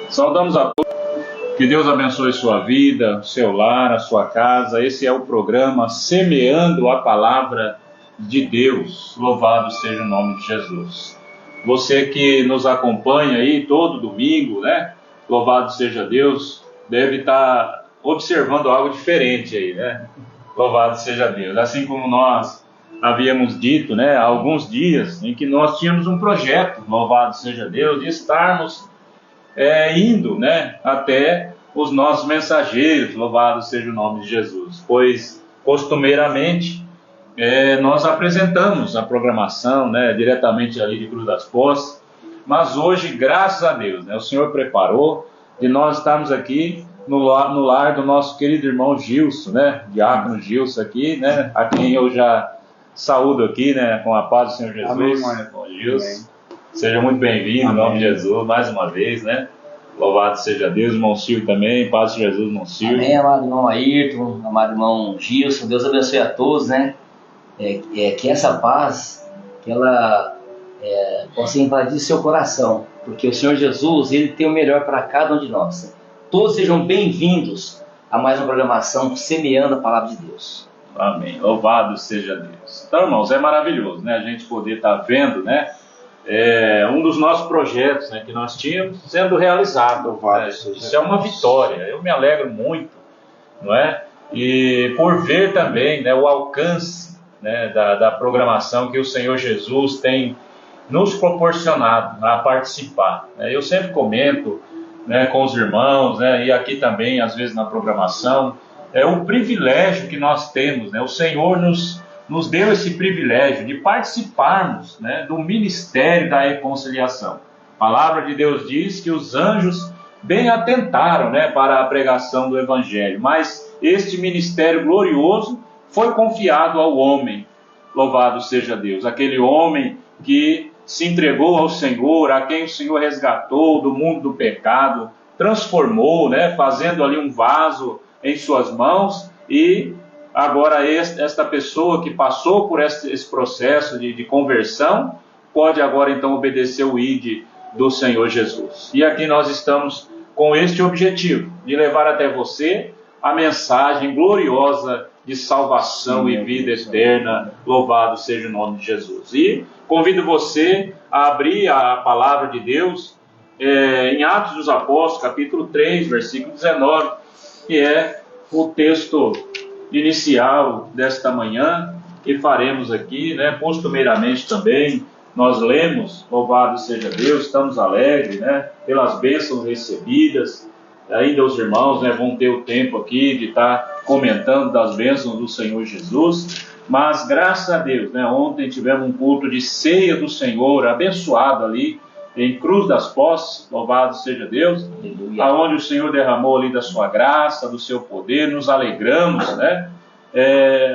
Saudamos a todos. Que Deus abençoe sua vida, seu lar, a sua casa. Esse é o programa Semeando a Palavra de Deus. Louvado seja o nome de Jesus. Você que nos acompanha aí todo domingo, né? Louvado seja Deus. Deve estar observando algo diferente aí, né? Louvado seja Deus. Assim como nós havíamos dito, né? Há alguns dias em que nós tínhamos um projeto, louvado seja Deus, de estarmos indo, né, até os nossos mensageiros, louvado seja o nome de Jesus, pois costumeiramente nós apresentamos a programação, né, diretamente ali de Cruz das Posses, mas hoje, graças a Deus, né, o Senhor preparou de nós estarmos aqui no lar do nosso querido irmão Gilson, né, diácono Gilson aqui, né, a quem eu já saúdo aqui, né, com a paz do Senhor Jesus. Amém, Gilson. Seja muito bem-vindo, em nome de Jesus, mais uma vez, né? Louvado seja Deus, irmão Ciro também, paz de Jesus, irmão Ciro. Amém, amado irmão Ayrton, amado irmão Gilson, Deus abençoe a todos, né? Que essa paz, que ela possa invadir seu coração, porque o Senhor Jesus, Ele tem o melhor para cada um de nós. Todos sejam bem-vindos a mais uma programação Semeando a Palavra de Deus. Amém, louvado seja Deus. Então, irmãos, é maravilhoso, né? A gente poder estar vendo, né? Um dos nossos projetos, né, que nós tínhamos sendo realizado, né? Isso é uma vitória, eu me alegro muito, não é? E por ver também, né, o alcance, né, da programação que o Senhor Jesus tem nos proporcionado a participar, né? Eu sempre comento, né, com os irmãos, né, e aqui também às vezes na programação, o privilégio que nós temos, né? O Senhor nos deu esse privilégio de participarmos, né, do ministério da reconciliação. A palavra de Deus diz que os anjos bem atentaram, né, para a pregação do Evangelho, mas este ministério glorioso foi confiado ao homem, louvado seja Deus, aquele homem que se entregou ao Senhor, a quem o Senhor resgatou do mundo do pecado, transformou, né, fazendo ali um vaso em suas mãos, e agora esta pessoa que passou por esse processo de conversão, pode agora então obedecer o ID do Senhor Jesus. E aqui nós estamos com este objetivo, de levar até você a mensagem gloriosa de salvação e vida eterna, louvado seja o nome de Jesus. E convido você a abrir a palavra de Deus em Atos dos Apóstolos, capítulo 3, versículo 19, que é o texto inicial desta manhã, que faremos aqui, né, costumeiramente também, nós lemos, louvado seja Deus, estamos alegres, né, pelas bênçãos recebidas, ainda os irmãos, né, vão ter o tempo aqui de estar comentando das bênçãos do Senhor Jesus, mas graças a Deus, né, ontem tivemos um culto de ceia do Senhor, abençoado ali, em Cruz das Posses, louvado seja Deus, aonde o Senhor derramou ali da sua graça, do seu poder, nos alegramos, né?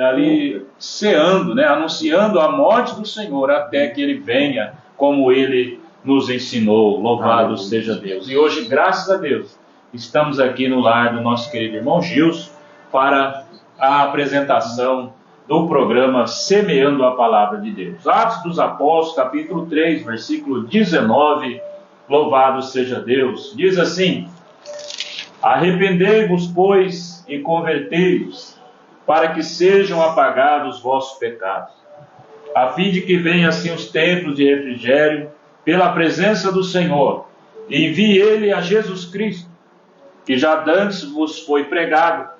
Ali ceando, né? Anunciando a morte do Senhor até que Ele venha, como Ele nos ensinou, louvado seja Deus. E hoje, graças a Deus, estamos aqui no lar do nosso querido irmão Gilson para a apresentação do programa Semeando a Palavra de Deus. Atos dos Apóstolos, capítulo 3, versículo 19, louvado seja Deus. Diz assim: arrependei-vos, pois, e convertei-vos, para que sejam apagados os vossos pecados, a fim de que venham assim os tempos de refrigério pela presença do Senhor, e envie Ele a Jesus Cristo, que já dantes vos foi pregado,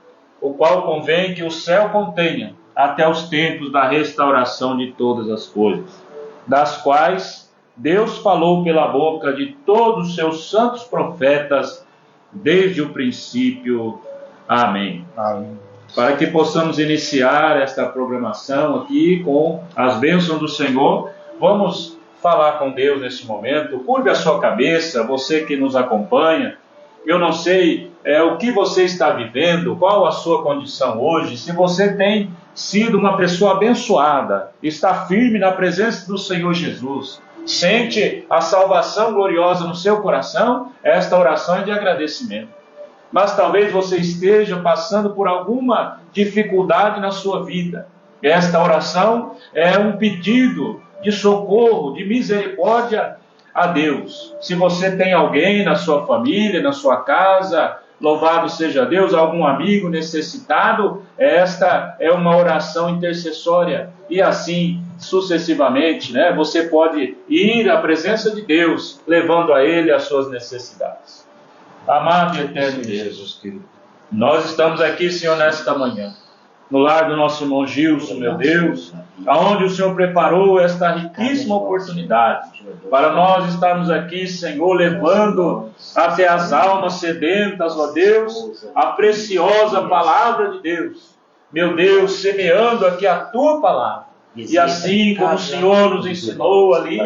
o qual convém que o céu contenha, até os tempos da restauração de todas as coisas, das quais Deus falou pela boca de todos os seus santos profetas, desde o princípio. Amém. Amém. Para que possamos iniciar esta programação aqui com as bênçãos do Senhor, vamos falar com Deus nesse momento. Curve a sua cabeça, você que nos acompanha. Eu não sei o que você está vivendo, qual a sua condição hoje, se você tem sido uma pessoa abençoada, está firme na presença do Senhor Jesus, sente a salvação gloriosa no seu coração, esta oração é de agradecimento. Mas talvez você esteja passando por alguma dificuldade na sua vida. Esta oração é um pedido de socorro, de misericórdia a Deus. Se você tem alguém na sua família, na sua casa, louvado seja Deus, algum amigo necessitado, esta é uma oração intercessória. E assim, sucessivamente, né, você pode ir à presença de Deus, levando a Ele as suas necessidades. Amado e eterno Deus, nós estamos aqui, Senhor, nesta manhã, no lar do nosso irmão Gilson, meu Deus, aonde o Senhor preparou esta riquíssima oportunidade para nós estarmos aqui, Senhor, levando até as almas sedentas, ó Deus, a preciosa palavra de Deus. Meu Deus, semeando aqui a Tua palavra. E assim como o Senhor nos ensinou ali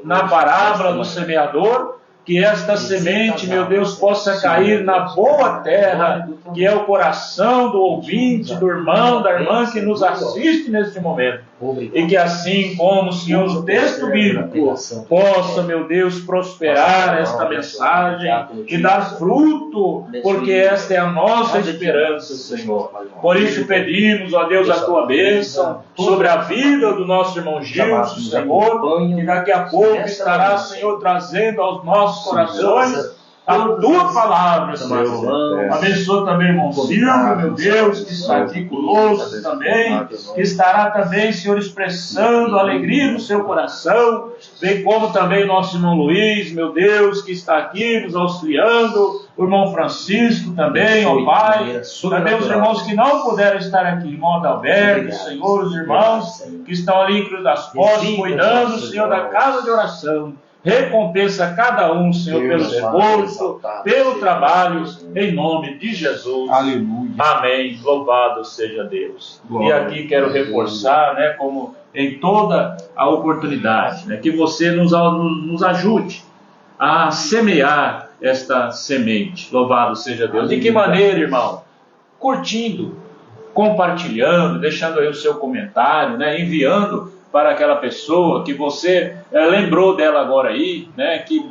na parábola do semeador, que esta semente, meu Deus, possa cair na boa terra, que é o coração do ouvinte, do irmão, da irmã que nos assiste neste momento. E que assim como, Senhor, o texto bíblico possa, meu Deus, prosperar esta mensagem e dar fruto, porque esta é a nossa esperança, Senhor. Por isso pedimos, ó Deus, a Tua bênção sobre a vida do nosso irmão Gilson, Senhor, que daqui a pouco estará, Senhor, trazendo aos nossos corações a Tua palavra, Senhor. Abençoa também o irmão Silvio, meu Deus, que está aqui conosco também, que estará também, Senhor, expressando a alegria do seu coração, bem como também nosso irmão Luiz, meu Deus, que está aqui nos auxiliando, o irmão Francisco também, ó Pai, também os irmãos que não puderam estar aqui, irmão Adalberto, Senhor, os irmãos que estão ali em Cruz das Postas, cuidando, Senhor, da casa de oração. Recompensa cada um, Senhor, pelo esforço, pelo trabalho, em nome de Jesus. Aleluia. Amém. Louvado seja Deus. Glória. E aqui quero reforçar, né, como em toda a oportunidade, né, que você nos ajude a semear esta semente. Louvado seja Deus. De que maneira, irmão? Curtindo, compartilhando, deixando aí o seu comentário, né, enviando para aquela pessoa que você lembrou dela agora aí, né, que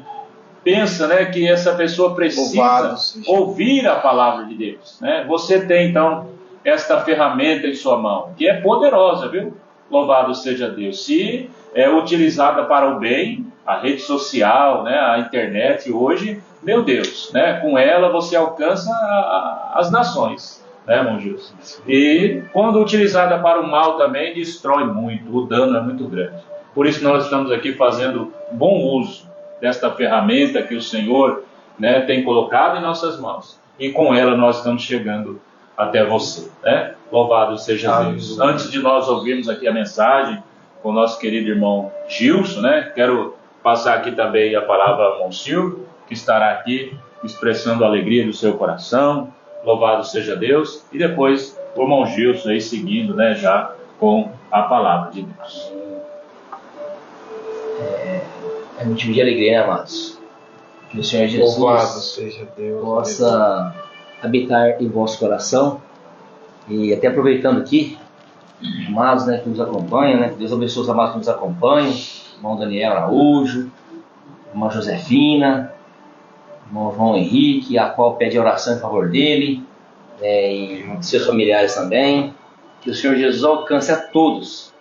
pensa, né, que essa pessoa precisa ouvir a palavra de Deus, né? Você tem então esta ferramenta em sua mão, que é poderosa, viu? Louvado seja Deus. Se é utilizada para o bem, a rede social, né, a internet hoje, meu Deus, né, com ela você alcança as nações. Né, irmão Gilson? E quando utilizada para o mal também, destrói muito, o dano é muito grande. Por isso nós estamos aqui fazendo bom uso desta ferramenta que o Senhor, né, tem colocado em nossas mãos. E com ela nós estamos chegando até você. Né? Louvado seja Deus. Antes de nós ouvirmos aqui a mensagem com o nosso querido irmão Gilson, né, quero passar aqui também a palavra ao irmão Silvio, que estará aqui expressando a alegria do seu coração. Louvado seja Deus. E depois o irmão Gilson aí seguindo, né, já com a palavra de Deus. É motivo de alegria, né, amados? Que o Senhor Jesus seja Deus, possa habitar em vosso coração. E até aproveitando aqui, amados, né, que nos acompanham, né, que Deus abençoe os amados que nos acompanham, irmão Daniel Araújo, irmã Josefina, irmão João Henrique, a qual pede oração em favor dele, e seus familiares também. Que o Senhor Jesus alcance a todos.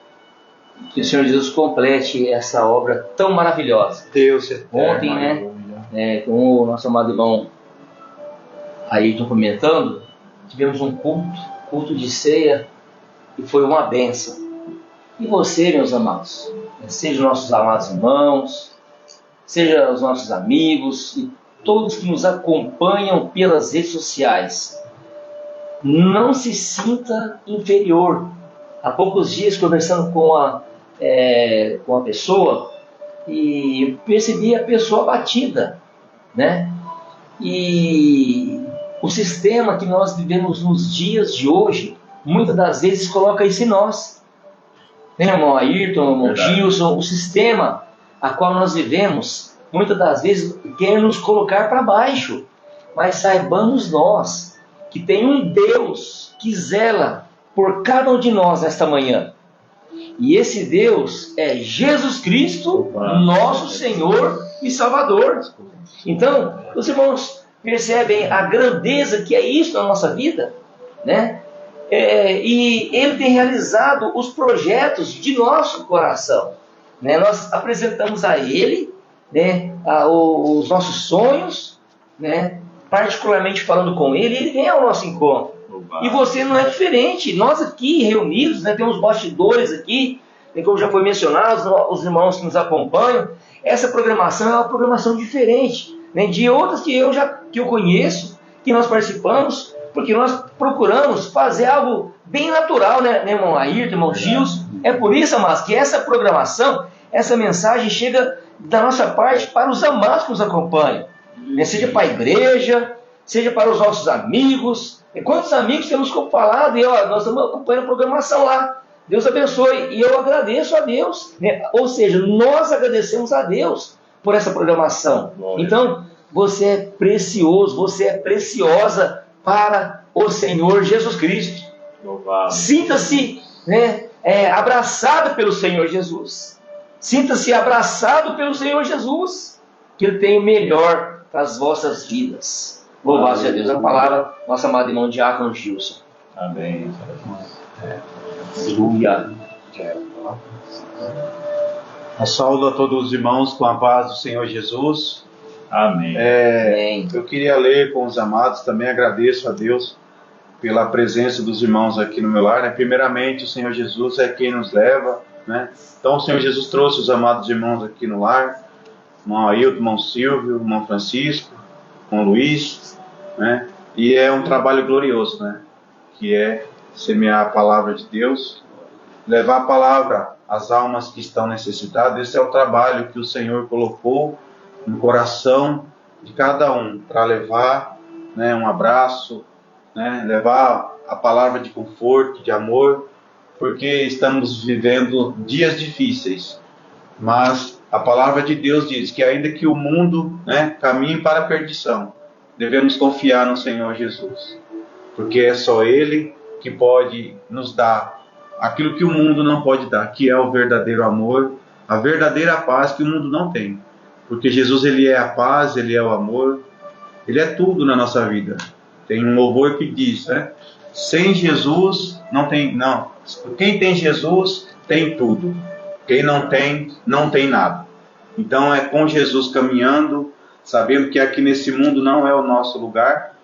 Que o Senhor Jesus complete essa obra tão maravilhosa. Deus eterno. Ontem, né, com o nosso amado irmão Ayrton comentando, tivemos um culto de ceia, e foi uma bênção. E você, meus amados, sejam nossos amados irmãos, sejam os nossos amigos, e todos que nos acompanham pelas redes sociais, não se sinta inferior. Há poucos dias, conversando com a pessoa, e percebi a pessoa abatida, né? E o sistema que nós vivemos nos dias de hoje, muitas das vezes coloca isso em nós, né, irmão Ayrton, irmão Gilson? O sistema a qual nós vivemos, muitas das vezes quer nos colocar para baixo. Mas saibamos nós que tem um Deus que zela por cada um de nós nesta manhã. E esse Deus é Jesus Cristo, nosso Senhor e Salvador. Então, os irmãos percebem a grandeza que é isso na nossa vida, né? E Ele tem realizado os projetos de nosso coração, né? Nós apresentamos a Ele né, os nossos sonhos, né, particularmente falando com Ele vem ao nosso encontro. E você não é diferente. Nós aqui reunidos, né, temos bastidores aqui, como já foi mencionado, os irmãos que nos acompanham, essa programação é uma programação diferente, né, de outras que eu conheço, que nós participamos, porque nós procuramos fazer algo bem natural, né irmão Ayrton, irmão Gilson. É por isso, amados, que essa programação, essa mensagem chega da nossa parte para os amados que nos acompanham, né, seja para a igreja, seja para os nossos amigos. E quantos amigos temos falado, e nós estamos acompanhando a programação lá. Deus abençoe, e eu agradeço a Deus, né? Ou seja, nós agradecemos a Deus por essa programação. Então, você é precioso, você é preciosa para o Senhor Jesus Cristo. Sinta-se, né, abraçado pelo Senhor Jesus. Sinta-se abraçado pelo Senhor Jesus, que Ele tem o melhor para as vossas vidas. Louvado seja Deus. A palavra, nosso amado irmão Diácono Gilson. Amém. Aleluia. Eu saúdo a todos os irmãos com a paz do Senhor Jesus. Amém. Eu queria ler com os amados, também agradeço a Deus pela presença dos irmãos aqui no meu lar, né? Primeiramente, o Senhor Jesus é quem nos leva, né? Então o Senhor Jesus trouxe os amados irmãos aqui no lar, irmão Ailton, irmão Silvio, irmão Francisco, irmão Luiz, né? E é um trabalho glorioso, né? Que é semear a palavra de Deus, levar a palavra às almas que estão necessitadas. Esse é o trabalho que o Senhor colocou no coração de cada um, para levar, né, um abraço, né, levar a palavra de conforto, de amor, porque estamos vivendo dias difíceis, mas a palavra de Deus diz que ainda que o mundo, né, caminhe para a perdição, devemos confiar no Senhor Jesus, porque é só Ele que pode nos dar aquilo que o mundo não pode dar, que é o verdadeiro amor, a verdadeira paz que o mundo não tem. Porque Jesus, Ele é a paz, Ele é o amor, Ele é tudo na nossa vida. Tem um louvor que diz, né? Sem Jesus não tem, não. Quem tem Jesus tem tudo. Quem não tem, não tem nada. Então é com Jesus caminhando, sabendo que aqui nesse mundo não é o nosso lugar.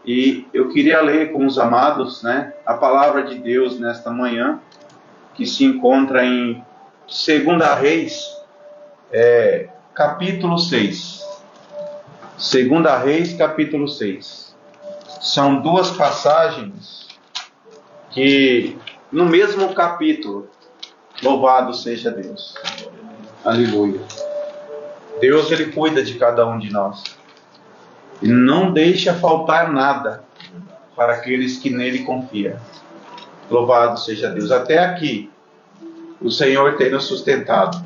E eu queria ler com os amados, né, a palavra de Deus nesta manhã, que se encontra em 2 Reis, capítulo 6. 2 Reis, capítulo 6. São duas passagens que, no mesmo capítulo, louvado seja Deus. Aleluia. Deus, Ele cuida de cada um de nós. E não deixa faltar nada para aqueles que nele confiam. Louvado seja Deus. Até aqui, o Senhor tem nos sustentado.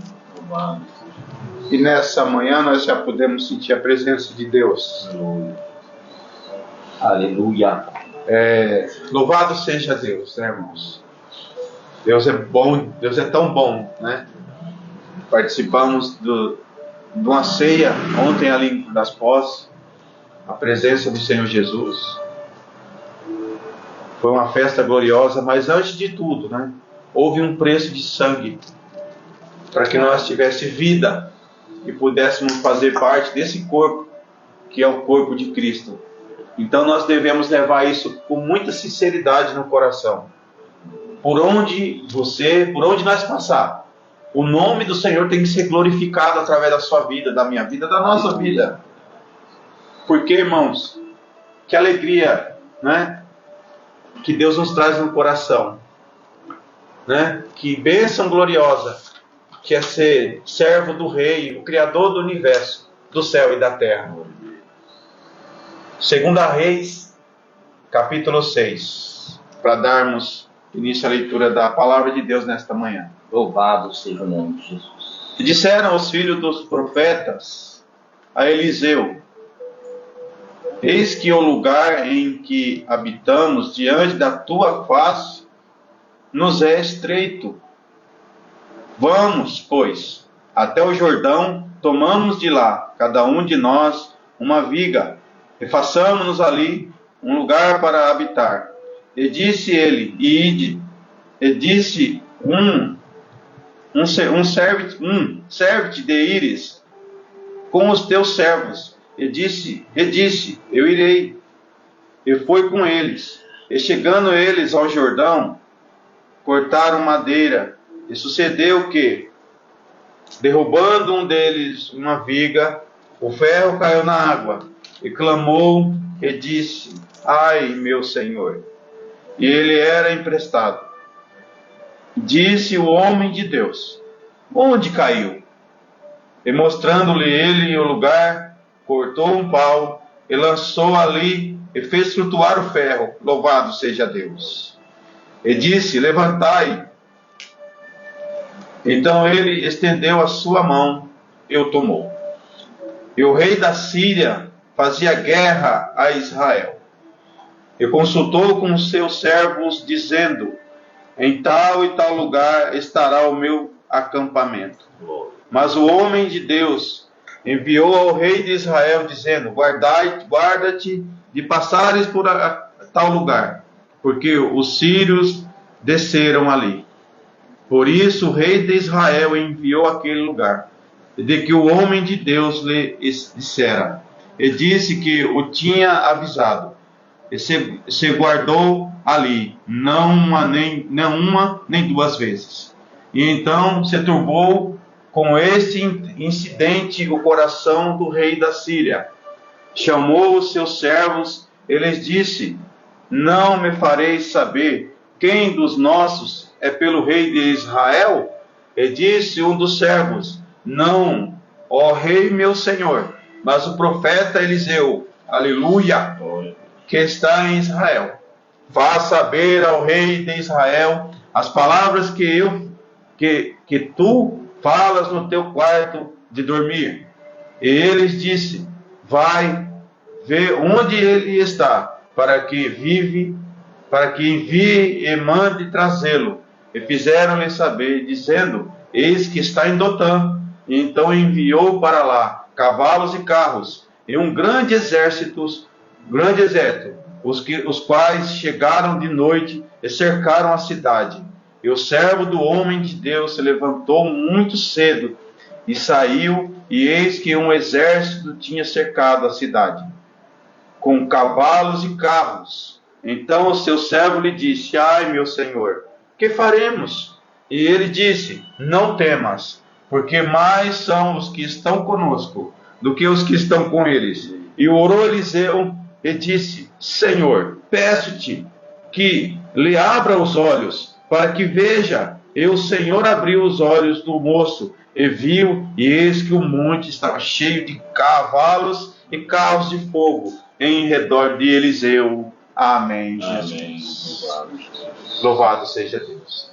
E nessa manhã nós já podemos sentir a presença de Deus. Aleluia. Louvado seja Deus, né, irmãos? Deus é bom, Deus é tão bom, né? Participamos de uma ceia ontem ali das posses, a presença do Senhor Jesus. Foi uma festa gloriosa, mas antes de tudo, né, houve um preço de sangue para que nós tivéssemos vida e pudéssemos fazer parte desse corpo, que é o corpo de Cristo. Então nós devemos levar isso com muita sinceridade no coração. Por onde nós passar, o nome do Senhor tem que ser glorificado através da sua vida, da minha vida, da nossa vida. Porque, irmãos, que alegria, né, que Deus nos traz no coração, né? Que bênção gloriosa que é ser servo do Rei, o Criador do universo, do céu e da terra. 2 Reis, capítulo 6, para darmos início à leitura da palavra de Deus nesta manhã. Louvado seja o nome de Jesus. E disseram os filhos dos profetas a Eliseu: eis que o lugar em que habitamos diante da tua face nos é estreito. Vamos, pois, até o Jordão, tomamos de lá, cada um de nós, uma viga, e façamos-nos ali um lugar para habitar. E disse ele, ide. E disse serve-te de ires com os teus servos. E disse, eu irei. E foi com eles. E chegando eles ao Jordão, cortaram madeira. E sucedeu que, derrubando um deles uma viga, o ferro caiu na água. E clamou e disse, ai, meu senhor. E ele era emprestado. Disse o homem de Deus, onde caiu? E mostrando-lhe ele o lugar, cortou um pau e lançou ali e fez flutuar o ferro. Louvado seja Deus. E disse, levantai. Então ele estendeu a sua mão e o tomou. E o rei da Síria fazia guerra a Israel. E consultou com os seus servos, dizendo, em tal e tal lugar estará o meu acampamento. Mas o homem de Deus enviou ao rei de Israel, dizendo, guarda-te de passares por tal lugar, porque os sírios desceram ali. Por isso o rei de Israel enviou àquele lugar, de que o homem de Deus lhe dissera, e disse que o tinha avisado, e se guardou ali, não uma nem duas vezes. E então se turbou com este incidente o coração do rei da Síria. Chamou os seus servos e lhes disse, não me fareis saber quem dos nossos é pelo rei de Israel? E disse um dos servos, não, ó rei meu senhor, mas o profeta Eliseu, aleluia, que está em Israel. Vá saber ao rei de Israel as palavras que tu falas no teu quarto de dormir. E eles disse, vai ver onde ele está, para que envie e mande trazê-lo. E fizeram-lhe saber, dizendo, eis que está em Dotã. E então enviou para lá cavalos e carros, e um grande exército, os quais chegaram de noite e cercaram a cidade. E o servo do homem de Deus se levantou muito cedo e saiu, e eis que um exército tinha cercado a cidade, com cavalos e carros. Então o seu servo lhe disse, ai, meu senhor, que faremos? E ele disse, não temas, porque mais são os que estão conosco do que os que estão com eles. E orou Eliseu e disse, Senhor, peço-te que lhe abra os olhos, para que veja. E o Senhor abriu os olhos do moço, e viu, e eis que o monte estava cheio de cavalos e carros de fogo em redor de Eliseu. Amém, Jesus. Amém. Louvado seja Deus.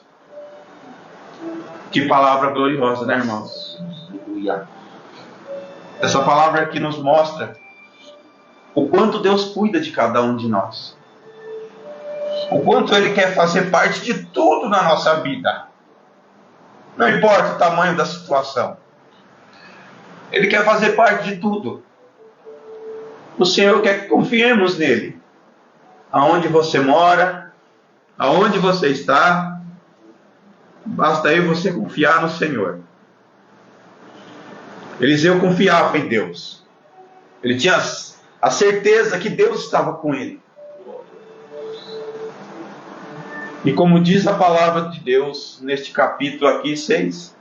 Que palavra gloriosa, né, irmãos? Essa palavra aqui nos mostra o quanto Deus cuida de cada um de nós. O quanto Ele quer fazer parte de tudo na nossa vida. Não importa o tamanho da situação. Ele quer fazer parte de tudo. O Senhor quer que confiemos nele. Aonde você mora, aonde você está, basta eu e você confiar no Senhor. Eliseu confiava em Deus. Ele tinha a certeza que Deus estava com ele. E como diz a palavra de Deus neste capítulo aqui 6,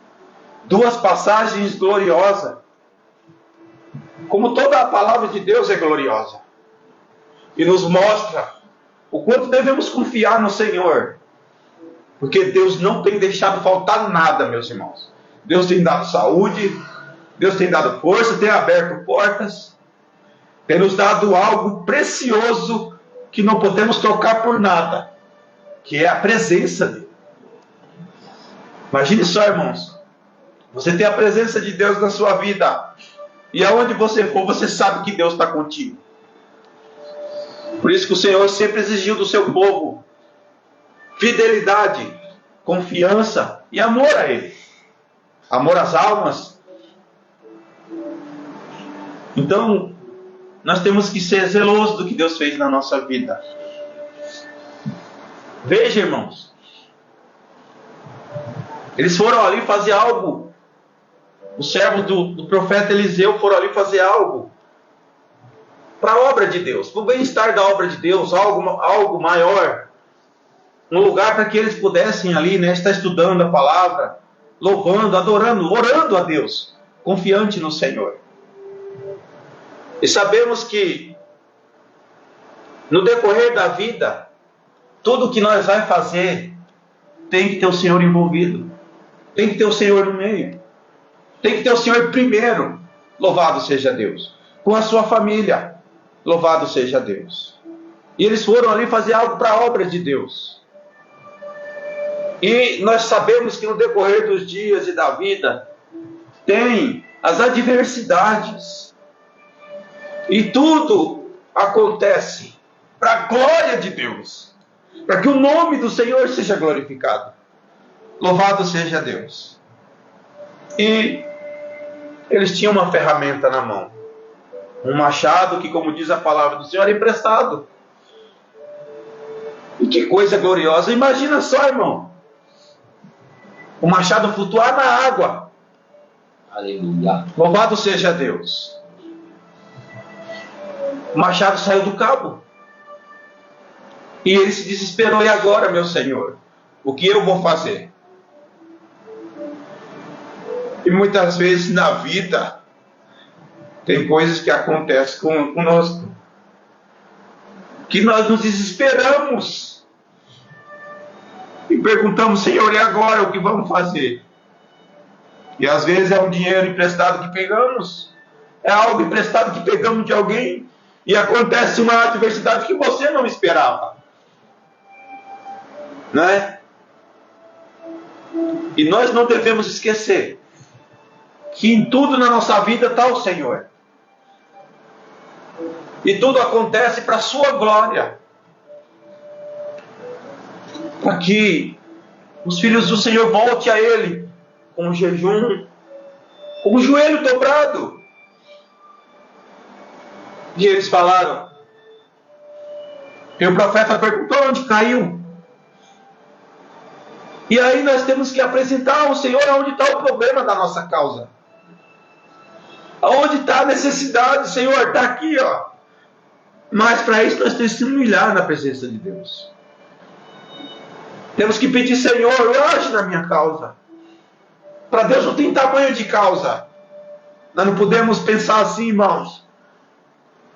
duas passagens gloriosas. Como toda a palavra de Deus é gloriosa. E nos mostra o quanto devemos confiar no Senhor. Porque Deus não tem deixado faltar nada, meus irmãos. Deus tem dado saúde, Deus tem dado força, tem aberto portas, tem nos dado algo precioso que não podemos trocar por nada, que é a presença dele. Imagine só, irmãos, você tem a presença de Deus na sua vida, e aonde você for, você sabe que Deus está contigo. Por isso que o Senhor sempre exigiu do seu povo fidelidade, confiança e amor a Ele. Amor às almas. Então, nós temos que ser zelosos do que Deus fez na nossa vida. Veja, irmãos. Eles foram ali fazer algo Os servos do profeta Eliseu foram ali fazer algo para a obra de Deus, para o bem-estar da obra de Deus, algo maior. Um lugar para que eles pudessem ali, né, estar estudando a palavra, louvando, adorando, orando a Deus, confiante no Senhor. E sabemos que no decorrer da vida, tudo que nós vamos fazer tem que ter o Senhor envolvido, tem que ter o Senhor no meio, tem que ter o Senhor primeiro. Louvado seja Deus. Com a sua família, louvado seja Deus. E eles foram ali fazer algo para a obra de Deus. E nós sabemos que no decorrer dos dias e da vida tem as adversidades. E tudo acontece para a glória de Deus, para que o nome do Senhor seja glorificado. Louvado seja Deus. E eles tinham uma ferramenta na mão, um machado que, como diz a palavra do Senhor, é emprestado. E que coisa gloriosa! Imagina só, irmão, o machado flutuar na água. Aleluia. Louvado seja Deus. O machado saiu do cabo. E ele se desesperou. E agora, meu Senhor, o que eu vou fazer? E muitas vezes na vida tem coisas que acontecem conosco, que nós nos desesperamos e perguntamos: Senhor, e agora o que vamos fazer? E às vezes é um dinheiro emprestado que pegamos, é algo emprestado que pegamos de alguém, e acontece uma adversidade que você não esperava, não é? E nós não devemos esquecer que em tudo na nossa vida está o Senhor. E tudo acontece para a sua glória. Para que os filhos do Senhor voltem a Ele com jejum, com o joelho dobrado. E eles falaram. E o profeta perguntou onde caiu. E aí nós temos que apresentar ao Senhor onde está o problema da nossa causa. Aonde está a necessidade, Senhor, está aqui, ó. Mas para isso nós temos que se humilhar na presença de Deus. Temos que pedir: Senhor, age na minha causa. Para Deus não tem tamanho de causa. Nós não podemos pensar assim, irmãos.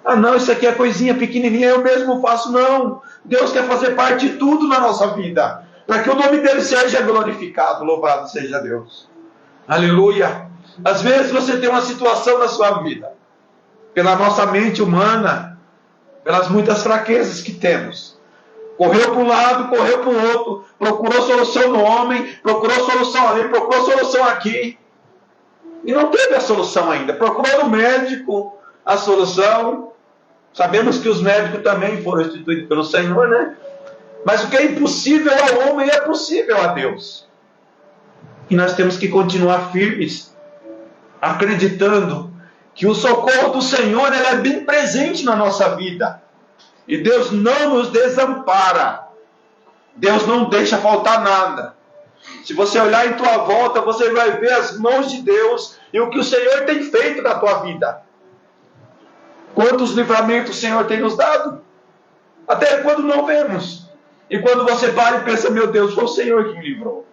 Ah não, isso aqui é coisinha pequenininha, eu mesmo faço. Não, Deus quer fazer parte de tudo na nossa vida, para que o nome dele seja glorificado. Louvado seja Deus. Aleluia. Às vezes você tem uma situação na sua vida, pela nossa mente humana, pelas muitas fraquezas que temos, correu para um lado, correu para o outro, procurou solução no homem, procurou solução ali, procurou solução aqui, e não teve a solução ainda. Procurou no médico a solução. Sabemos que os médicos também foram instituídos pelo Senhor, né? Mas o que é impossível ao homem é possível a Deus. E nós temos que continuar firmes, acreditando que o socorro do Senhor é bem presente na nossa vida. E Deus não nos desampara. Deus não deixa faltar nada. Se você olhar em tua volta, você vai ver as mãos de Deus e o que o Senhor tem feito na tua vida. Quantos livramentos o Senhor tem nos dado? Até quando não vemos. E quando você para e pensa: meu Deus, foi o Senhor que me livrou.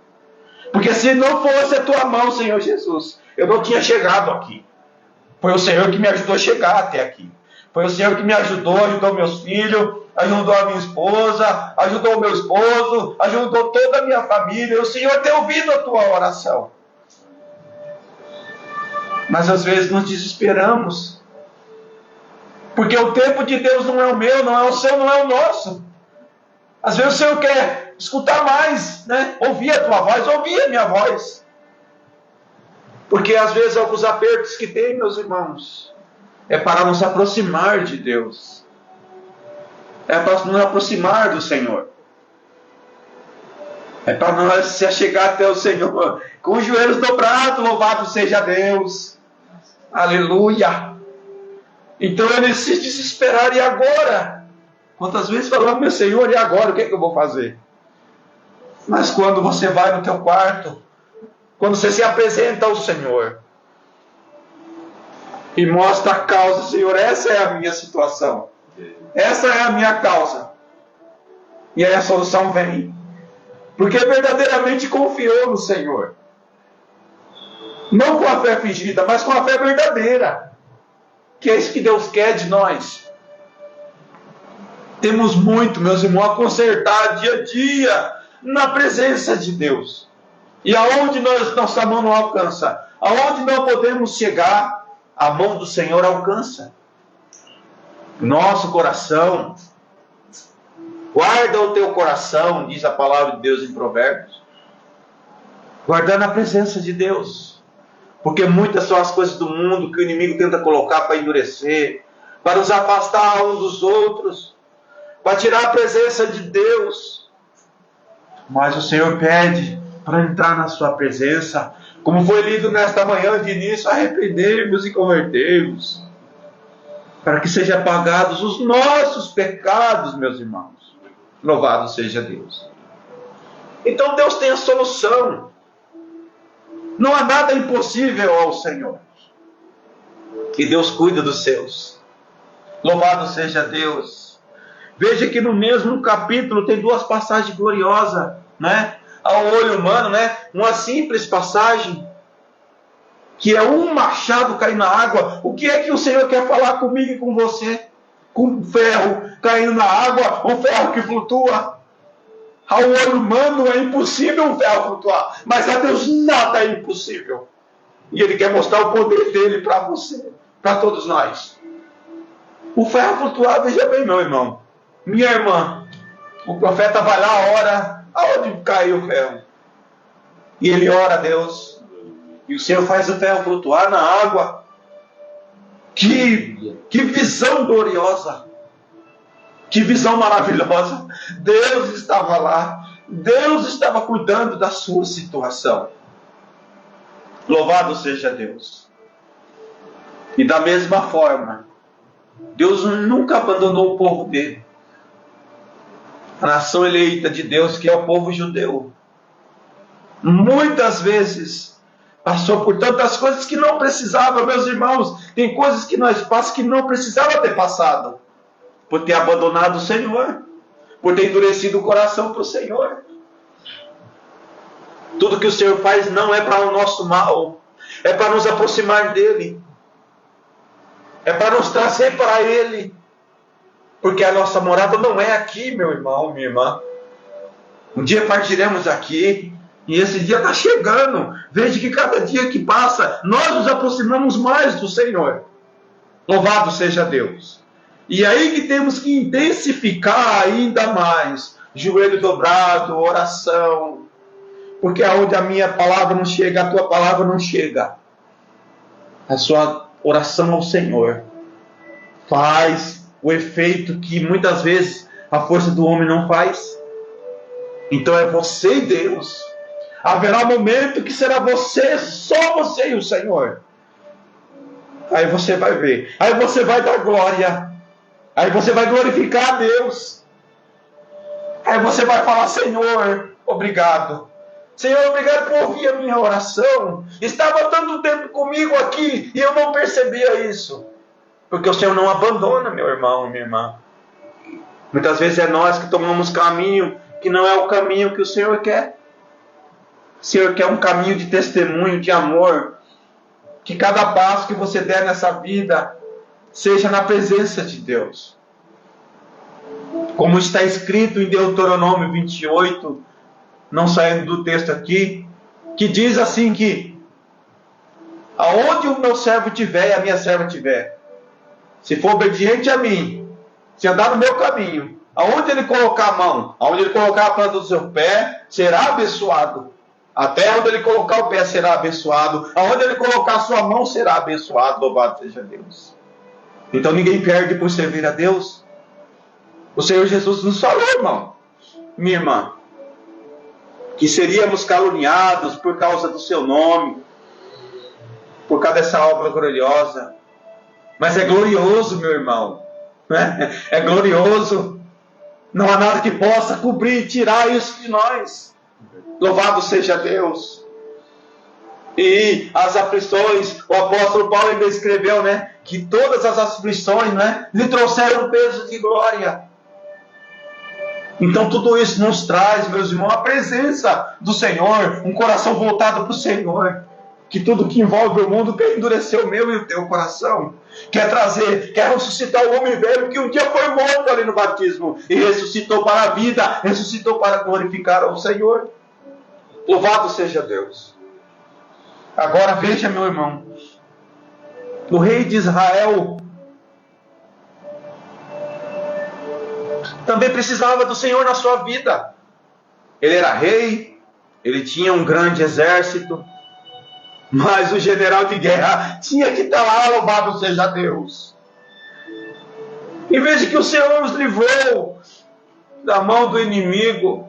Porque se não fosse a tua mão, Senhor Jesus, eu não tinha chegado aqui. Foi o Senhor que me ajudou a chegar até aqui. Foi o Senhor que me ajudou meus filhos, ajudou a minha esposa, ajudou o meu esposo, ajudou toda a minha família. O Senhor tem ouvido a tua oração. Mas às vezes nos desesperamos, porque o tempo de Deus não é o meu, não é o seu, não é o nosso. Às vezes o Senhor quer escutar mais, né? Ouvir a tua voz, ouvir a minha voz. Porque às vezes alguns apertos que tem, meus irmãos, é para nos aproximar de Deus. É para nos aproximar do Senhor. É para nós se achegar até o Senhor com os joelhos dobrados. Louvado seja Deus. Aleluia. Então eles se desesperaram. E agora? Quantas vezes falamos: meu Senhor, e agora? O que é que eu vou fazer? Mas quando você vai no teu quarto, quando você se apresenta ao Senhor, e mostra a causa. Senhor, essa é a minha situação, essa é a minha causa. E aí a solução vem, porque verdadeiramente confiou no Senhor. Não com a fé fingida, mas com a fé verdadeira, que é isso que Deus quer de nós. Temos muito, meus irmãos, a consertar dia a dia na presença de Deus. E aonde nossa mão não alcança, aonde não podemos chegar, a mão do Senhor alcança. Nosso coração, guarda o teu coração, diz a palavra de Deus em Provérbios. Guardar na presença de Deus. Porque muitas são as coisas do mundo que o inimigo tenta colocar para endurecer, para nos afastar uns dos outros, para tirar a presença de Deus. Mas o Senhor pede para entrar na sua presença, como foi lido nesta manhã de início, arrependermos e convertermos, para que sejam apagados os nossos pecados, meus irmãos. Louvado seja Deus. Então Deus tem a solução. Não há nada impossível ao Senhor. E Deus cuida dos seus. Louvado seja Deus. Veja que no mesmo capítulo tem duas passagens gloriosas, né? Ao olho humano, né? Uma simples passagem, que é um machado cair na água. O que é que o Senhor quer falar comigo e com você? Com um ferro caindo na água, um ferro que flutua. Ao olho humano é impossível um ferro flutuar, mas a Deus nada é impossível. E Ele quer mostrar o poder dele para você, para todos nós. O ferro flutuar, veja bem, meu irmão, minha irmã, o profeta vai lá, ora, aonde caiu o ferro? E ele ora a Deus, e o Senhor faz o ferro flutuar na água. Que visão gloriosa! Que visão maravilhosa! Deus estava lá, Deus estava cuidando da sua situação. Louvado seja Deus. E da mesma forma, Deus nunca abandonou o povo dele. A nação eleita de Deus, que é o povo judeu, muitas vezes passou por tantas coisas que não precisava, meus irmãos. Tem coisas que nós passamos que não precisava ter passado, por ter abandonado o Senhor, por ter endurecido o coração para o Senhor. Tudo que o Senhor faz não é para o nosso mal, é para nos aproximar dEle, é para nos trazer para Ele, porque a nossa morada não é aqui, meu irmão, minha irmã. Um dia partiremos aqui, e esse dia está chegando. Veja que cada dia que passa, nós nos aproximamos mais do Senhor. Louvado seja Deus. E aí que temos que intensificar ainda mais, joelho dobrado, oração, porque aonde a minha palavra não chega, a tua palavra não chega. A sua oração ao Senhor faz o efeito que muitas vezes a força do homem não faz. Então é você e Deus. Haverá um momento que será você, só você e o Senhor. Aí você vai ver, aí você vai dar glória, aí você vai glorificar a Deus, aí você vai falar: Senhor, obrigado. Senhor, obrigado por ouvir a minha oração. Estava tanto tempo comigo aqui e eu não percebia isso. Porque o Senhor não abandona, meu irmão, minha irmã. Muitas vezes é nós que tomamos caminho que não é o caminho que o Senhor quer. O Senhor quer um caminho de testemunho, de amor. Que cada passo que você der nessa vida seja na presença de Deus. Como está escrito em Deuteronômio 28, não saindo do texto aqui, que diz assim que aonde o meu servo tiver e a minha serva tiver, se for obediente a mim, se andar no meu caminho, aonde ele colocar a mão, aonde ele colocar a planta do seu pé, será abençoado. Até onde ele colocar o pé será abençoado. Aonde ele colocar a sua mão será abençoado. Louvado seja Deus. Então ninguém perde por servir a Deus. O Senhor Jesus nos falou, irmão, minha irmã, que seríamos caluniados por causa do seu nome, por causa dessa obra gloriosa. Mas é glorioso, meu irmão, né? É glorioso. Não há nada que possa cobrir e tirar isso de nós. Louvado seja Deus. E as aflições, o apóstolo Paulo ainda escreveu, né, que todas as aflições, né, lhe trouxeram peso de glória. Então tudo isso nos traz, meus irmãos, a presença do Senhor, um coração voltado para o Senhor. Que tudo que envolve o mundo quer endurecer o meu e o teu coração. Quer trazer, quer ressuscitar o homem velho que um dia foi morto ali no batismo e ressuscitou para a vida, ressuscitou para glorificar ao Senhor. Louvado seja Deus. Agora veja, meu irmão, o rei de Israel também precisava do Senhor na sua vida. Ele era rei, ele tinha um grande exército, mas o general de guerra tinha que estar lá, louvado seja Deus. E veja que o Senhor os livrou da mão do inimigo.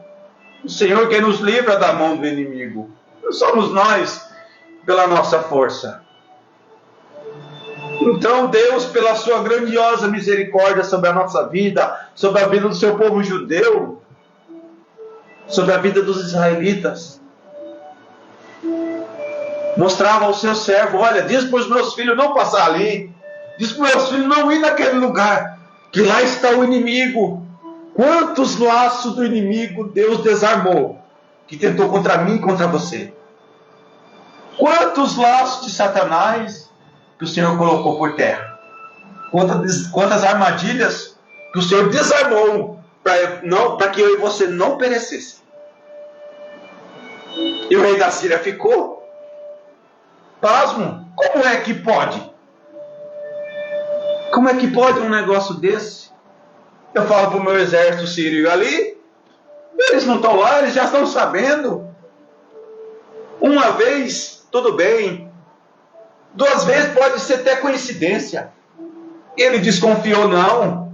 O Senhor que nos livra da mão do inimigo. Não somos nós, pela nossa força. Então Deus, pela sua grandiosa misericórdia sobre a nossa vida, sobre a vida do seu povo judeu, sobre a vida dos israelitas, mostrava ao seu servo: olha, diz para os meus filhos não passar ali, diz para os meus filhos não ir naquele lugar, que lá está o inimigo. Quantos laços do inimigo Deus desarmou, que tentou contra mim e contra você? Quantos laços de Satanás que o Senhor colocou por terra? Quantas armadilhas que o Senhor desarmou para que eu e você não perecesse? E o rei da Síria ficou pasmo. Como é que pode? Como é que pode um negócio desse? Eu falo para o meu exército sírio ali, eles não estão lá, eles já estão sabendo. Uma vez, tudo bem. 2 vezes pode ser até coincidência. Ele desconfiou, não.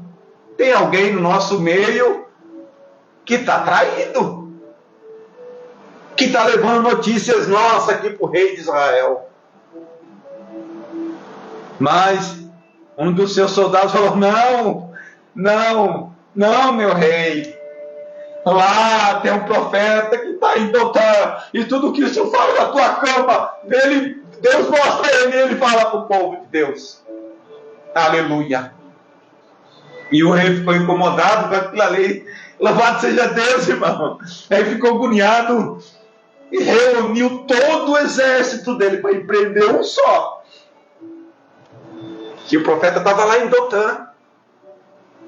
Tem alguém no nosso meio que está traído, que está levando notícias nossas aqui para o rei de Israel. Mas um dos seus soldados falou: não, meu rei. Lá tem um profeta que está em Dotã, e tudo que o Senhor fala na tua cama, Deus mostra ele, e ele fala para o povo de Deus. Aleluia. E o rei ficou incomodado com aquilo ali. Louvado seja Deus, irmão. Aí ficou agoniado e reuniu todo o exército dele para empreender um só. E o profeta estava lá em Dotã.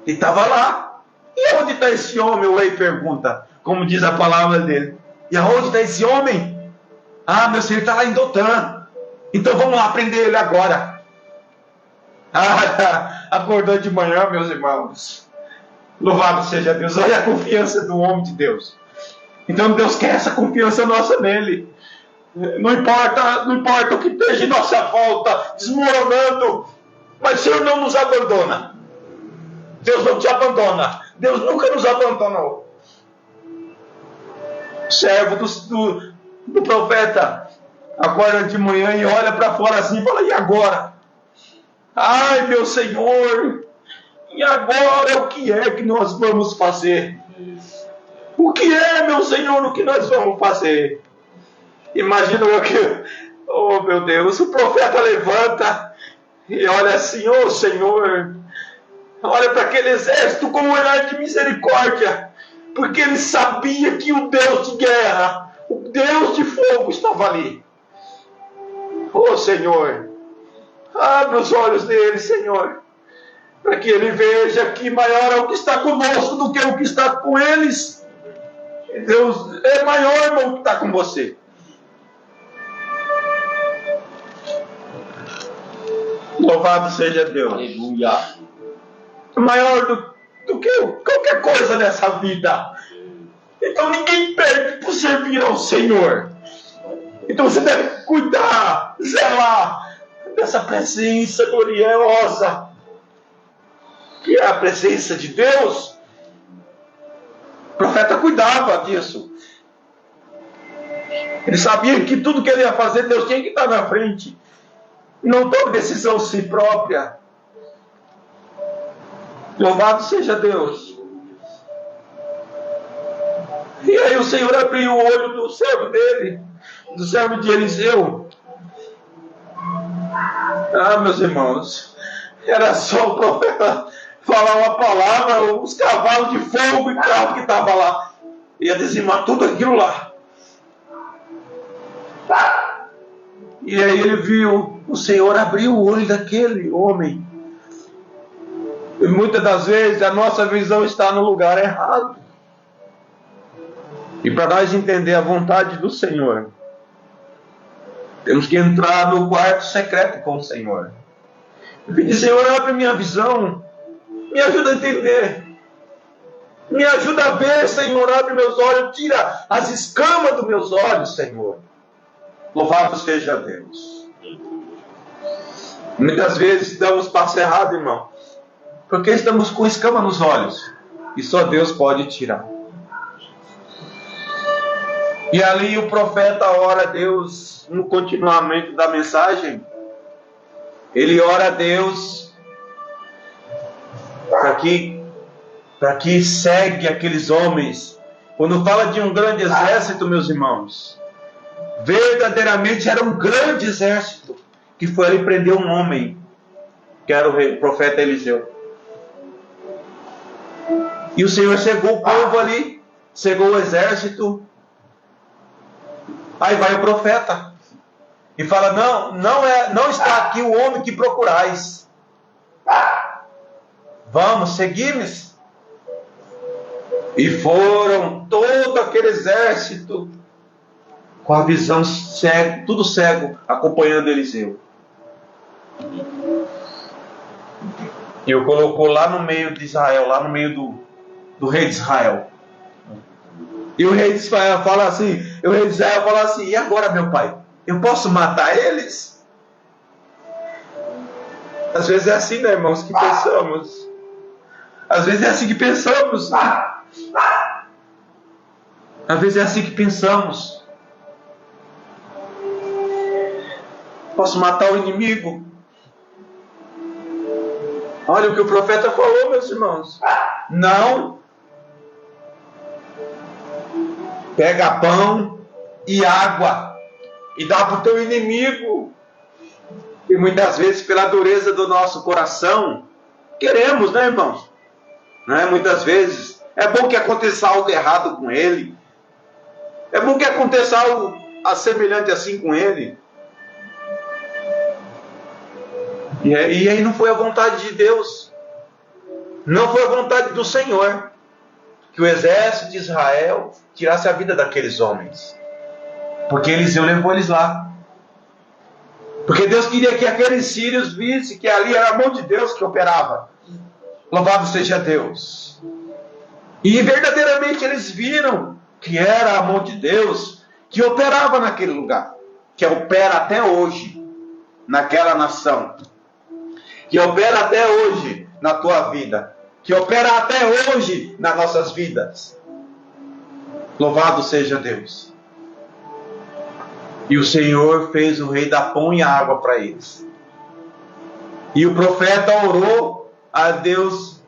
E estava lá. E onde está esse homem? O rei pergunta, como diz a palavra dele. E aonde está esse homem? Ah, meu senhor, está lá em Dotã. Então vamos lá prender ele agora. Ah, acordou de manhã, meus irmãos. Louvado seja Deus. Olha a confiança do homem de Deus. Então Deus quer essa confiança nossa nele. Não importa o que esteja em nossa volta, desmoronando, mas o Senhor não nos abandona. Deus não te abandona. Deus nunca nos abandonou. O servo do profeta acorda de manhã e olha para fora assim e fala: e agora? Ai, meu Senhor, e agora o que é que nós vamos fazer? O que é, meu Senhor, o que nós vamos fazer? Imagina eu que, oh meu Deus, o profeta levanta e olha assim: oh Senhor, olha para aquele exército com um olhar de misericórdia, porque ele sabia que o Deus de guerra, o Deus de fogo estava ali. Oh Senhor, abre os olhos dele, Senhor, para que ele veja que maior é o que está conosco do que o que está com eles. Deus é maior, irmão, que está com você. Louvado seja Deus. Aleluia. Maior do que qualquer coisa nessa vida. Então ninguém perde por servir ao Senhor. Então você deve cuidar, zelar dessa presença gloriosa, que é a presença de Deus. O profeta cuidava disso. Ele sabia que tudo que ele ia fazer, Deus tinha que estar na frente. Não tome decisão si própria. Louvado seja Deus. E aí o Senhor abriu o olho do servo dele, do servo de Eliseu. Ah, meus irmãos, era só o profeta falar uma palavra, os cavalos de fogo e carro que estavam lá, ia dizimar tudo aquilo lá. E aí ele viu, o Senhor abriu o olho daquele homem. E muitas das vezes a nossa visão está no lugar errado. E para nós entender a vontade do Senhor, temos que entrar no quarto secreto com o Senhor. E pedir: Senhor, abre minha visão, me ajuda a entender, me ajuda a ver, Senhor, abre meus olhos, tira as escamas dos meus olhos, Senhor. Louvado seja Deus. Muitas vezes damos passo errado, irmão, porque estamos com escama nos olhos e só Deus pode tirar. E ali o profeta ora a Deus no continuamento da mensagem. Ele ora a Deus para que segue aqueles homens. Quando fala de um grande exército, meus irmãos, verdadeiramente era um grande exército que foi ali prender um homem, que era o profeta Eliseu. E o Senhor cegou o povo ali, cegou o exército. Aí vai o profeta e fala: não está aqui o homem que procurais. Vamos, seguimos. E foram todo aquele exército com a visão cego, tudo cego, acompanhando Eliseu. E o colocou lá no meio de Israel, lá no meio do rei de Israel. E o rei de Israel fala assim, e agora, meu pai? Eu posso matar eles? Às vezes é assim, né, irmãos, que pensamos. Às vezes é assim que pensamos. Às vezes é assim que pensamos. Posso matar o inimigo? Olha o que o profeta falou, meus irmãos. Não. Pega pão e água e dá para o teu inimigo. E muitas vezes, pela dureza do nosso coração, queremos, né, irmãos? Não é? Muitas vezes é bom que aconteça algo errado com ele. É bom que aconteça algo semelhante assim com ele. E aí não foi a vontade de Deus. Não foi a vontade do Senhor que o exército de Israel tirasse a vida daqueles homens. Porque Eliseu levou eles lá. Porque Deus queria que aqueles sírios vissem que ali era a mão de Deus que operava. Louvado seja Deus. E verdadeiramente eles viram que era a mão de Deus que operava naquele lugar. Que opera até hoje naquela nação. Que opera até hoje na tua vida. Que opera até hoje nas nossas vidas. Louvado seja Deus. E o Senhor fez o rei dar pão e água para eles. E o profeta orou a Deus.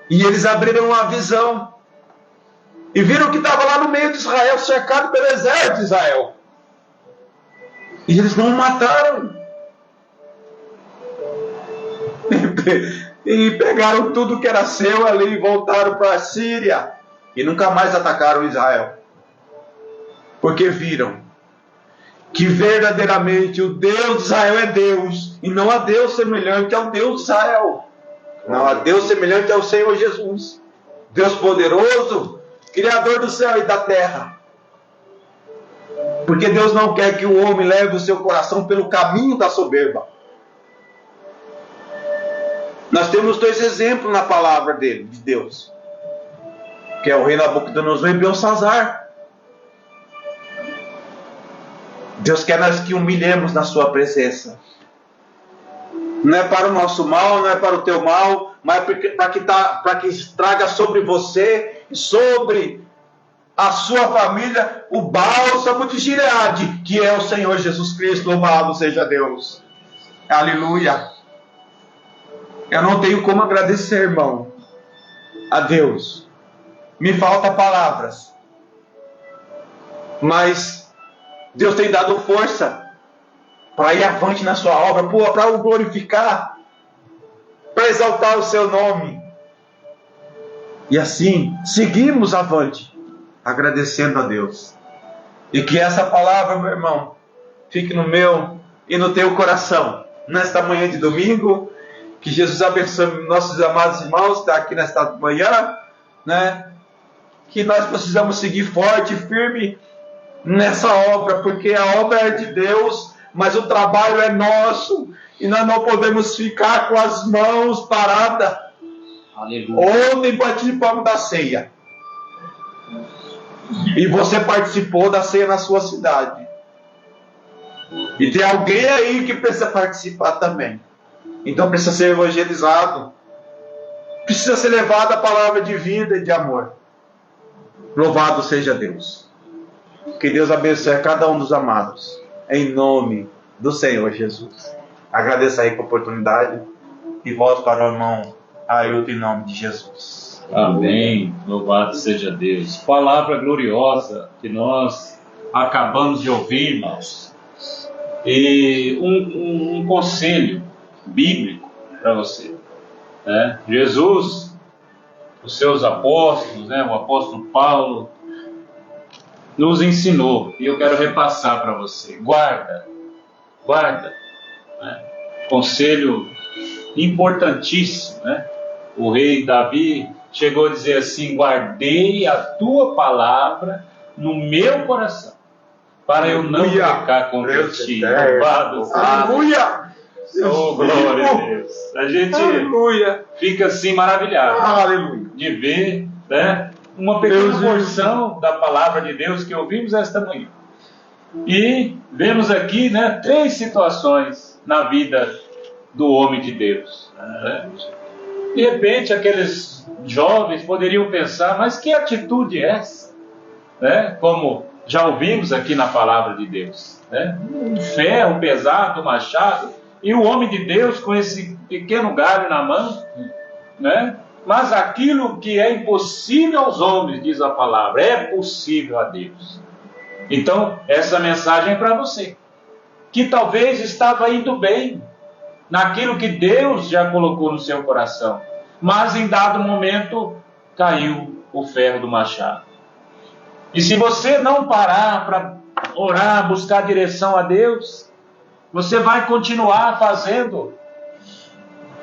E eles abriram uma visão. E viram que estava lá no meio de Israel, cercado pelo exército de Israel. E eles não o mataram. E pegaram tudo que era seu ali e voltaram para a Síria. E nunca mais atacaram Israel. Porque viram que verdadeiramente o Deus de Israel é Deus. E não há Deus semelhante ao Deus de Israel. Não há Deus semelhante ao Senhor Jesus. Deus poderoso, Criador do céu e da terra. Porque Deus não quer que o homem leve o seu coração pelo caminho da soberba. Nós temos dois exemplos na palavra dele, de Deus. Que é o rei Nabucodonosor e Belsazar. Deus quer nós que humilhemos na sua presença. Não é para o nosso mal, não é para o teu mal, mas para que traga sobre você e sobre a sua família o bálsamo de Gileade, que é o Senhor Jesus Cristo. Louvado seja Deus. Aleluia. Eu não tenho como agradecer, irmão, a Deus. Me faltam palavras. Mas Deus tem dado força para ir avante na sua obra, para o glorificar, para exaltar o seu nome. E assim, seguimos avante, agradecendo a Deus. E que essa palavra, meu irmão, fique no meu e no teu coração, nesta manhã de domingo. Que Jesus abençoe nossos amados irmãos que estão aqui nesta manhã, né? Que nós precisamos seguir forte e firme nessa obra, porque a obra é de Deus, mas o trabalho é nosso, e nós não podemos ficar com as mãos paradas. Aleluia. Ontem participamos da ceia, e você participou da ceia na sua cidade, e tem alguém aí que precisa participar também. Então precisa ser evangelizado, precisa ser levada a palavra de vida e de amor. Louvado seja Deus. Que Deus abençoe a cada um dos amados, em nome do Senhor Jesus. Agradeço aí a oportunidade e volto para o irmão Ailton em nome de Jesus. Amém. Louvado seja Deus. Palavra gloriosa que nós acabamos de ouvir, irmãos. E um conselho bíblico para você, né? Jesus, os seus apóstolos, né? O apóstolo Paulo nos ensinou, e eu quero repassar para você. Guarda, né? Conselho importantíssimo, né? O rei Davi chegou a dizer assim: guardei a tua palavra no meu coração, para eu não pecar contra ti. Louvado seja. Aleluia! Oh, glória a Deus. A gente fica assim maravilhado de ver, né, uma pequena porção da palavra de Deus que ouvimos esta manhã. E vemos aqui, né, 3 situações na vida do homem de Deus, né? De repente aqueles jovens poderiam pensar: mas que atitude é essa? Né? Como já ouvimos aqui na palavra de Deus, né? Um ferro pesado, um machado, e o homem de Deus com esse pequeno galho na mão, né? Mas aquilo que é impossível aos homens, diz a palavra, é possível a Deus. Então, essa mensagem é para você, que talvez estava indo bem naquilo que Deus já colocou no seu coração, mas em dado momento caiu o ferro do machado. E se você não parar para orar, buscar direção a Deus, você vai continuar fazendo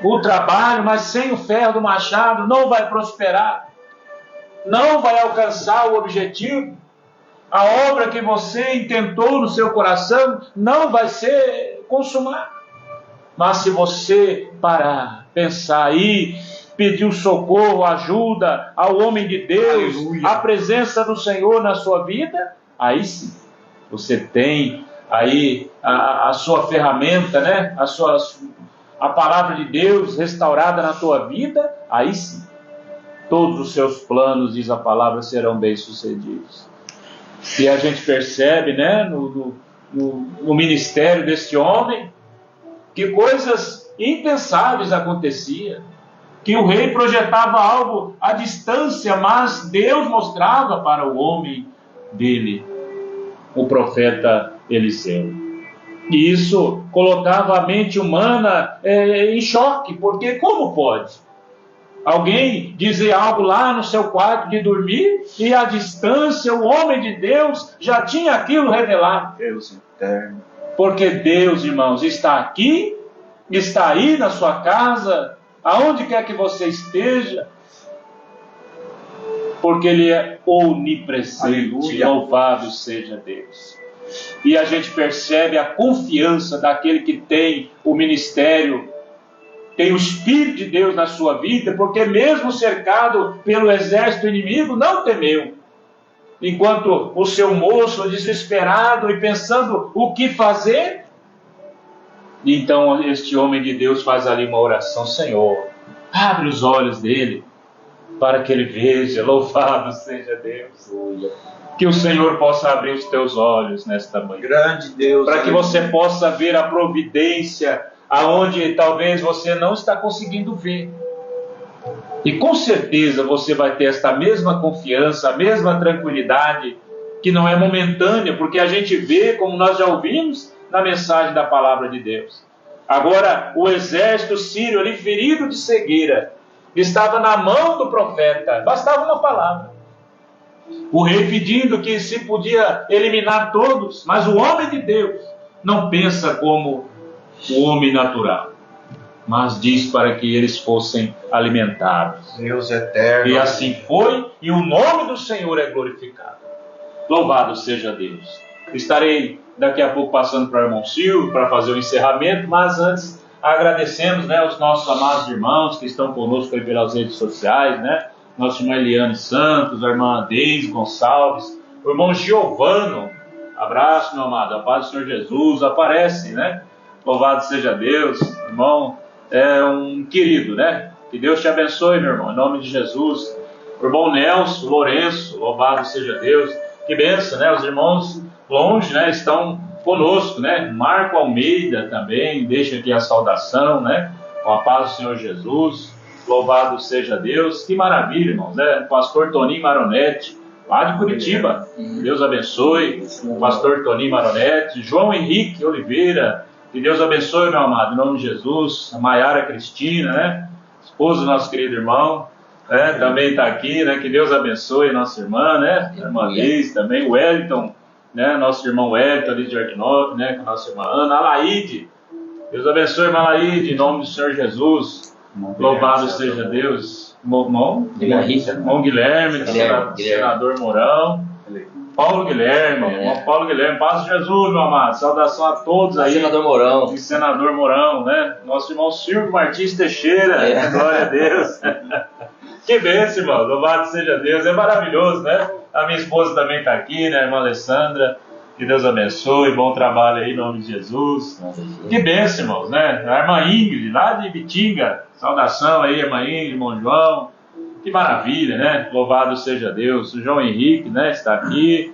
o trabalho, mas sem o ferro do machado, não vai prosperar, não vai alcançar o objetivo. A obra que você intentou no seu coração não vai ser consumada. Mas se você parar, pensar e pedir o socorro, ajuda ao homem de Deus, aleluia, a presença do Senhor na sua vida, aí sim, você tem aí a sua ferramenta, né? A palavra de Deus restaurada na tua vida, aí sim, todos os seus planos, diz a palavra, serão bem-sucedidos. E a gente percebe, né, no ministério deste homem, que coisas impensáveis aconteciam, que o rei projetava algo à distância, mas Deus mostrava para o homem dele, o profeta Eliseu. E isso colocava a mente humana em choque, porque como pode alguém dizer algo lá no seu quarto de dormir e à distância o homem de Deus já tinha aquilo revelado? Deus eterno. Porque Deus, irmãos, está aqui, está aí na sua casa, aonde quer que você esteja, porque Ele é onipresente. Aleluia. Louvado seja Deus. E a gente percebe a confiança daquele que tem o ministério, tem o Espírito de Deus na sua vida, porque mesmo cercado pelo exército inimigo, não temeu. Enquanto o seu moço, desesperado e pensando o que fazer, então este homem de Deus faz ali uma oração: Senhor, abre os olhos dele, para que ele veja. Louvado seja Deus. Que o Senhor possa abrir os teus olhos nesta manhã. Grande Deus. Para que você possa ver a providência aonde talvez você não está conseguindo ver. E com certeza você vai ter esta mesma confiança, a mesma tranquilidade, que não é momentânea, porque a gente vê, como nós já ouvimos, na mensagem da palavra de Deus. Agora, o exército sírio, ali ferido de cegueira, estava na mão do profeta, bastava uma palavra. O rei pedindo que se podia eliminar todos, mas o homem de Deus não pensa como o homem natural, mas diz para que eles fossem alimentados. Deus eterno. E assim foi, e o nome do Senhor é glorificado. Louvado seja Deus. Estarei daqui a pouco passando para o irmão Silvio para fazer o encerramento, mas antes agradecemos, né, os nossos amados irmãos que estão conosco aí pelas redes sociais, né? Nossa irmã Eliane Santos, a irmã Deise Gonçalves, o irmão Giovano, abraço, meu amado, a paz do Senhor Jesus, aparece, né? Louvado seja Deus, irmão, é um querido, né? Que Deus te abençoe, meu irmão, em nome de Jesus. O irmão Nelson Lourenço, louvado seja Deus, que benção, né? Os irmãos longe, né, estão conosco, né? Marco Almeida também, deixa aqui a saudação, né? Com a paz do Senhor Jesus, louvado seja Deus. Que maravilha, irmãos, né? Pastor Toninho Maronete, lá de Curitiba, Deus abençoe. Pastor Toninho Maronete, João Henrique Oliveira, que Deus abençoe, meu amado, em nome de Jesus. A Maiara Cristina, né? Esposa do nosso querido irmão, né? Também está aqui, né? Que Deus abençoe nossa irmã, né? A irmã Liz também, o Wellington, né? Nosso irmão Wellington ali de Jardinópolis, né? Com a nossa irmã Ana, a Laíde. Deus abençoe, irmã Laíde, em nome do Senhor Jesus. Louvado seja Deus. Irmão Guilherme, senador Mourão. Paulo Guilherme, irmão Paulo Guilherme, paz de Jesus, meu amado. Saudação a todos aí. Senador Mourão. E senador Mourão, né? Nosso irmão Silvio Martins Teixeira, glória a Deus. Que bênção, irmão. Louvado seja Deus. É maravilhoso, né? A minha esposa também está aqui, né? A irmã Alessandra. Que Deus abençoe. Bom trabalho aí, em nome de Jesus. Que bênção, irmãos, né? A irmã Ingrid, lá de Bitinga. Saudação aí, irmã Ingrid, irmão João. Que maravilha, né? Louvado seja Deus. O João Henrique, né? Está aqui.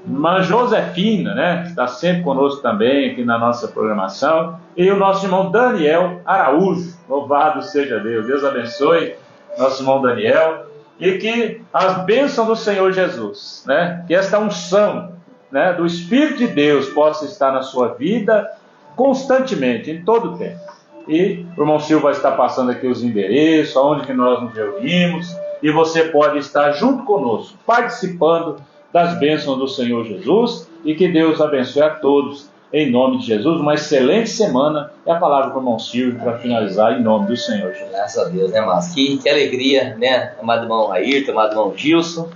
Irmã Josefina, né? Está sempre conosco também aqui na nossa programação. E o nosso irmão Daniel Araújo. Louvado seja Deus. Deus abençoe nosso irmão Daniel. E que as bênçãos do Senhor Jesus, né? Que esta unção, né, do Espírito de Deus possa estar na sua vida constantemente, em todo o tempo. E o irmão Silvio vai estar passando aqui os endereços, onde que nós nos reunimos, e você pode estar junto conosco, participando das bênçãos do Senhor Jesus, e que Deus abençoe a todos, em nome de Jesus. Uma excelente semana. É a palavra para o irmão Silvio para finalizar, em nome do Senhor Jesus. Graças a Deus, né, Márcio? Que alegria, né, amado irmão Ayrton, amado irmão Gilson.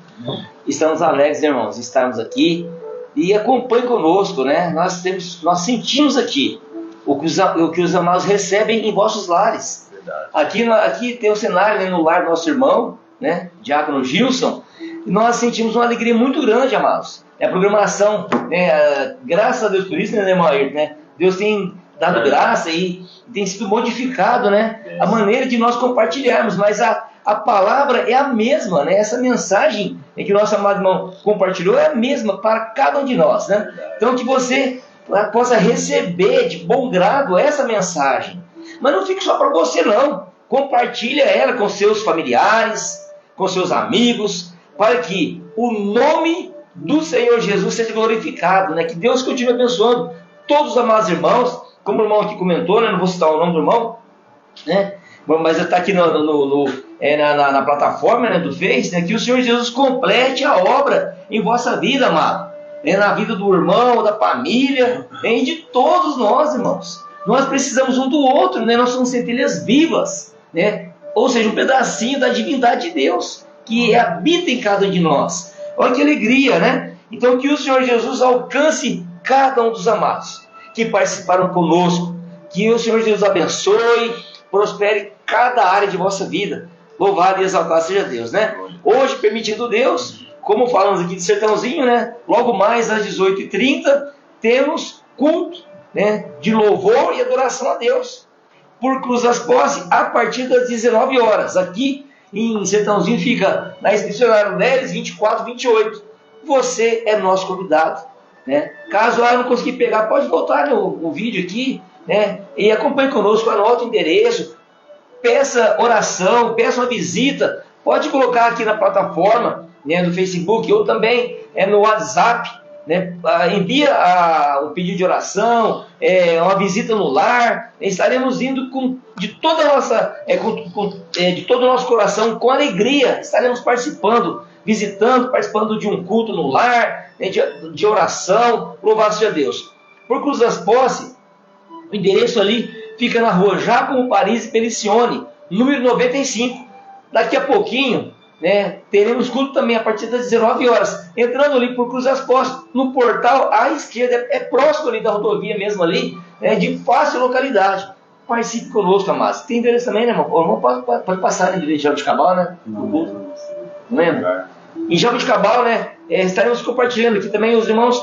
Estamos alegres, irmãos, de estarmos aqui. E acompanhe conosco, né? Nós sentimos aqui o que os amados recebem em vossos lares. Aqui tem o cenário, né, no lar do nosso irmão, né, Diácono Gilson, e nós sentimos uma alegria muito grande, amados. A programação, né, graças a Deus por isso, né, irmão Ayrton, né? Deus tem dado graça e tem sido modificado, né, a maneira de nós compartilharmos, mas a palavra é a mesma, né? Essa mensagem que o nosso amado irmão compartilhou é a mesma para cada um de nós, né? Então que você possa receber de bom grado essa mensagem. Mas não fique só para você, não. Compartilha ela com seus familiares, com seus amigos, para que o nome do Senhor Jesus seja glorificado, né? Que Deus continue abençoando todos os amados irmãos, como o irmão aqui comentou, né? Não vou citar o nome do irmão, né? Mas está aqui na plataforma, né, do Face, né, que o Senhor Jesus complete a obra em vossa vida, amado, né, na vida do irmão, da família, né, e de todos nós, irmãos. Nós precisamos um do outro, né, nós somos centelhas vivas, né, ou seja, um pedacinho da divindade de Deus que habita em cada um de nós. Olha que alegria, né? Então que o Senhor Jesus alcance cada um dos amados que participaram conosco, que o Senhor Jesus abençoe, prospere cada área de vossa vida. Louvado e exaltado seja Deus, né? Hoje, permitindo Deus, como falamos aqui de Sertãozinho, né? Logo mais às 18h30, temos culto, né, de louvor e adoração a Deus por Cruz das Posses a partir das 19 horas. Aqui em Sertãozinho fica na Expedicionário Neres 2428. Você é nosso convidado, né? Caso não conseguir pegar, pode voltar no vídeo aqui, né? E acompanhe conosco, anota o endereço, peça oração, peça uma visita, pode colocar aqui na plataforma, né, no Facebook ou também no WhatsApp, né? Envia um pedido de oração, uma visita no lar. Estaremos indo de todo o nosso coração, com alegria. Estaremos participando, participando de um culto no lar, né? de oração. Louvado seja Deus. Por Cruz das Posses, o endereço ali fica na rua Giacomo Paris Pelicione, número 95. Daqui a pouquinho, né, teremos culto também a partir das 19 horas. Entrando ali por Cruz das Posses, no portal à esquerda, é próximo ali da rodovia mesmo ali, né, de fácil localidade. Participe conosco, amados. Tem endereço também, né, irmão? O irmão pode passar, né, de Jaboticabal, né? Não lembra? Em Jaboticabal, né, estaremos compartilhando aqui também os irmãos.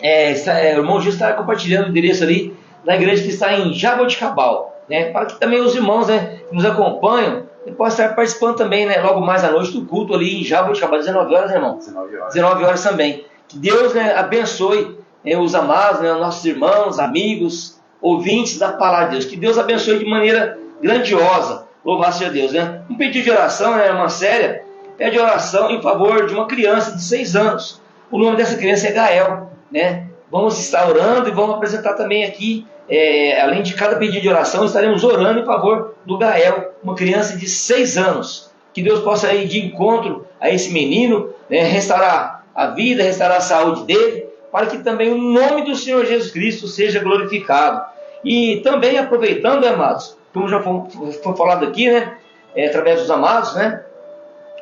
O irmão Gil está compartilhando o endereço ali da igreja que está em Jaboticabal, né, para que também os irmãos, né, que nos acompanham possam estar participando também, né, logo mais à noite do culto ali em Jaboticabal, 19 horas, né, irmão? 19 horas também. Que Deus, né, abençoe os amados, né, nossos irmãos, amigos, ouvintes da palavra de Deus. Que Deus abençoe de maneira grandiosa. Louvado seja Deus, né? Um pedido de oração, né, irmã Célia, pede oração em favor de uma criança de 6 anos. O nome dessa criança é Gael, né? Vamos estar orando e vamos apresentar também aqui, além de cada pedido de oração, estaremos orando em favor do Gael, uma criança de 6 anos. Que Deus possa ir de encontro a esse menino, né, restaurar a vida, restaurar a saúde dele, para que também o nome do Senhor Jesus Cristo seja glorificado. E também aproveitando, amados, como já foi falado aqui, né, através dos amados, né,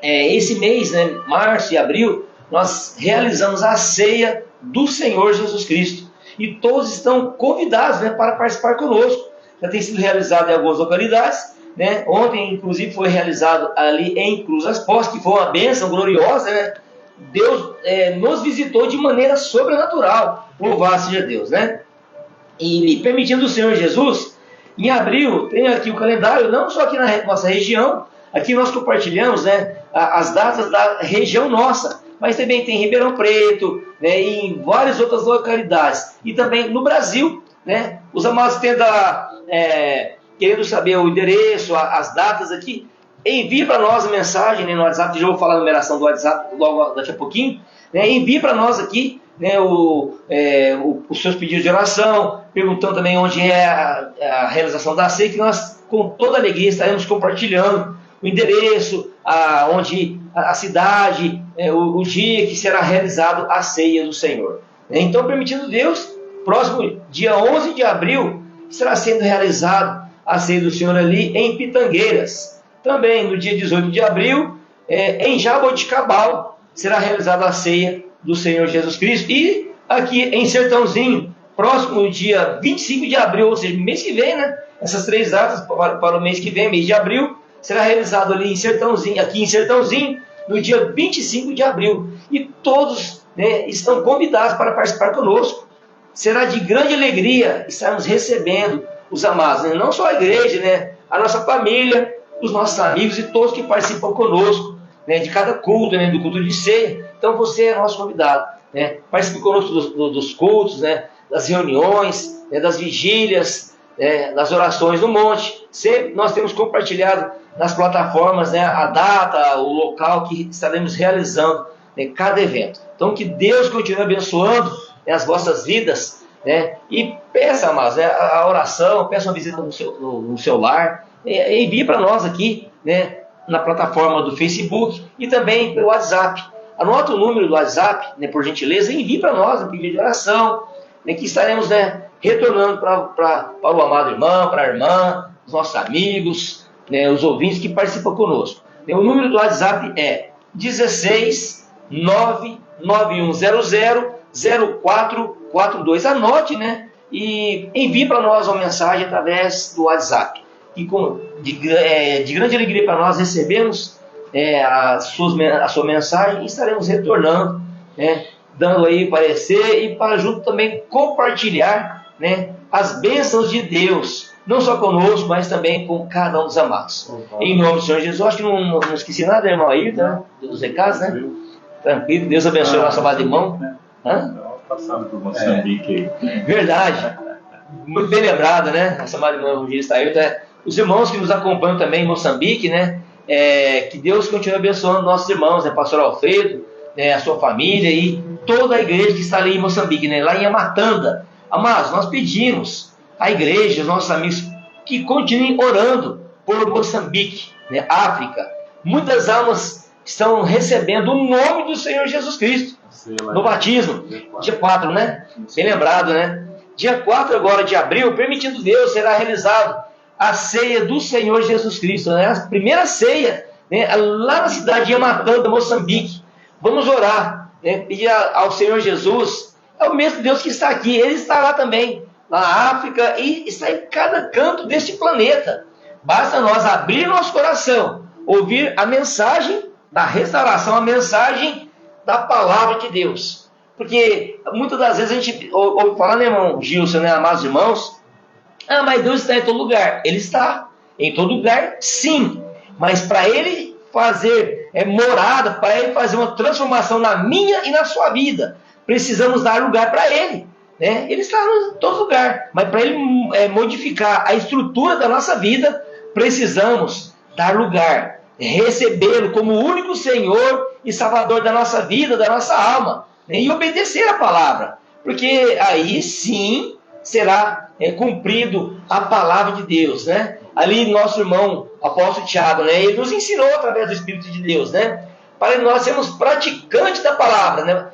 esse mês, né, março e abril, nós realizamos a ceia do Senhor Jesus Cristo. E todos estão convidados, né, para participar conosco. Já tem sido realizado em algumas localidades, né? Ontem, inclusive, foi realizado ali em Cruz das Posses, que foi uma bênção gloriosa, né? Deus nos visitou de maneira sobrenatural. Louvado seja Deus, né? E permitindo o Senhor Jesus, em abril, tem aqui o calendário, não só aqui na nossa região, aqui nós compartilhamos, né, as datas da região nossa, mas também tem Ribeirão Preto, né, e em várias outras localidades. E também no Brasil, né, os amados querendo saber o endereço, as datas aqui, envie para nós a mensagem, né, no WhatsApp, já vou falar a numeração do WhatsApp logo daqui a pouquinho, né, envie para nós aqui, né, os seus pedidos de oração, perguntando também onde é a realização da ceia, que nós com toda alegria estaremos compartilhando o endereço, a cidade, o dia que será realizado a ceia do Senhor. Então, permitindo Deus, próximo dia 11 de abril, será sendo realizado a ceia do Senhor ali em Pitangueiras. Também no dia 18 de abril, em Jaboticabal, será realizada a ceia do Senhor Jesus Cristo. E aqui em Sertãozinho, próximo dia 25 de abril, ou seja, mês que vem, né? Essas 3 datas para o mês que vem, mês de abril, será realizado ali aqui em Sertãozinho, no dia 25 de abril. E todos, né, estão convidados para participar conosco. Será de grande alegria estarmos recebendo os amados, né? Não só a igreja, né? A nossa família, os nossos amigos e todos que participam conosco, né, de cada culto, né, do culto de ceia. Então você é nosso convidado, né? Participe conosco dos cultos, né, das reuniões, né, das vigílias, né, das orações no monte. Sempre nós temos compartilhado nas plataformas, né, a data, o local que estaremos realizando, né, cada evento. Então que Deus continue abençoando, né, as vossas vidas, né, e peça, amados, né, a oração, peça uma visita no seu lar, envie para nós aqui, né, na plataforma do Facebook e também pelo WhatsApp. Anota o número do WhatsApp, né, por gentileza, e envie para nós um pedido de oração, né, que estaremos, né, retornando para o amado irmão, para a irmã, os nossos amigos, né, os ouvintes que participam conosco. O número do WhatsApp é 16 99100 0442. Anote, né, e envie para nós uma mensagem através do WhatsApp. E de grande alegria para nós recebemos a sua mensagem e estaremos retornando, né, dando aí parecer e para junto também compartilhar, né, as bênçãos de Deus, não só conosco, mas também com cada um dos amados. Em nome do Senhor Jesus. Acho que não esqueci nada, irmão Ayrton, né, dos recados, né? Tranquilo, Deus abençoe o nosso amado irmão. Passando por Moçambique aí. Verdade. Muito bem lembrado, né? Nosso amado irmão evangelista Ayrton. Os irmãos que nos acompanham também em Moçambique, né? Que Deus continue abençoando nossos irmãos, né? Pastor Alfredo, né, a sua família e toda a igreja que está ali em Moçambique, né, lá em Amatanda. Amados, nós pedimos à igreja, aos nossos amigos, que continuem orando por Moçambique, né, África. Muitas almas estão recebendo o nome do Senhor Jesus Cristo no batismo. Dia 4, né? Bem lembrado, né? Dia 4 agora de abril, permitindo Deus, será realizado a ceia do Senhor Jesus Cristo, né? A primeira ceia, né, lá na cidade de Amatanda, Moçambique. Vamos orar, né, pedir ao Senhor Jesus, é o mesmo Deus que está aqui, Ele está lá também, na África, e está em cada canto deste planeta. Basta nós abrir nosso coração, ouvir a mensagem da restauração, a mensagem da palavra de Deus. Porque muitas das vezes a gente ouve falar, né, irmão Gilson, né, amados irmãos, mas Deus está em todo lugar. Ele está em todo lugar, sim. Mas para Ele fazer morada, para Ele fazer uma transformação na minha e na sua vida, precisamos dar lugar para Ele. Né? Ele está em todo lugar. Mas para Ele modificar a estrutura da nossa vida, precisamos dar lugar, recebê-lo como o único Senhor e Salvador da nossa vida, da nossa alma, né? E obedecer a palavra. Porque aí sim será cumprido a palavra de Deus, né? Ali nosso irmão apóstolo Tiago, né, ele nos ensinou através do Espírito de Deus, né, para nós sermos praticantes da palavra, né?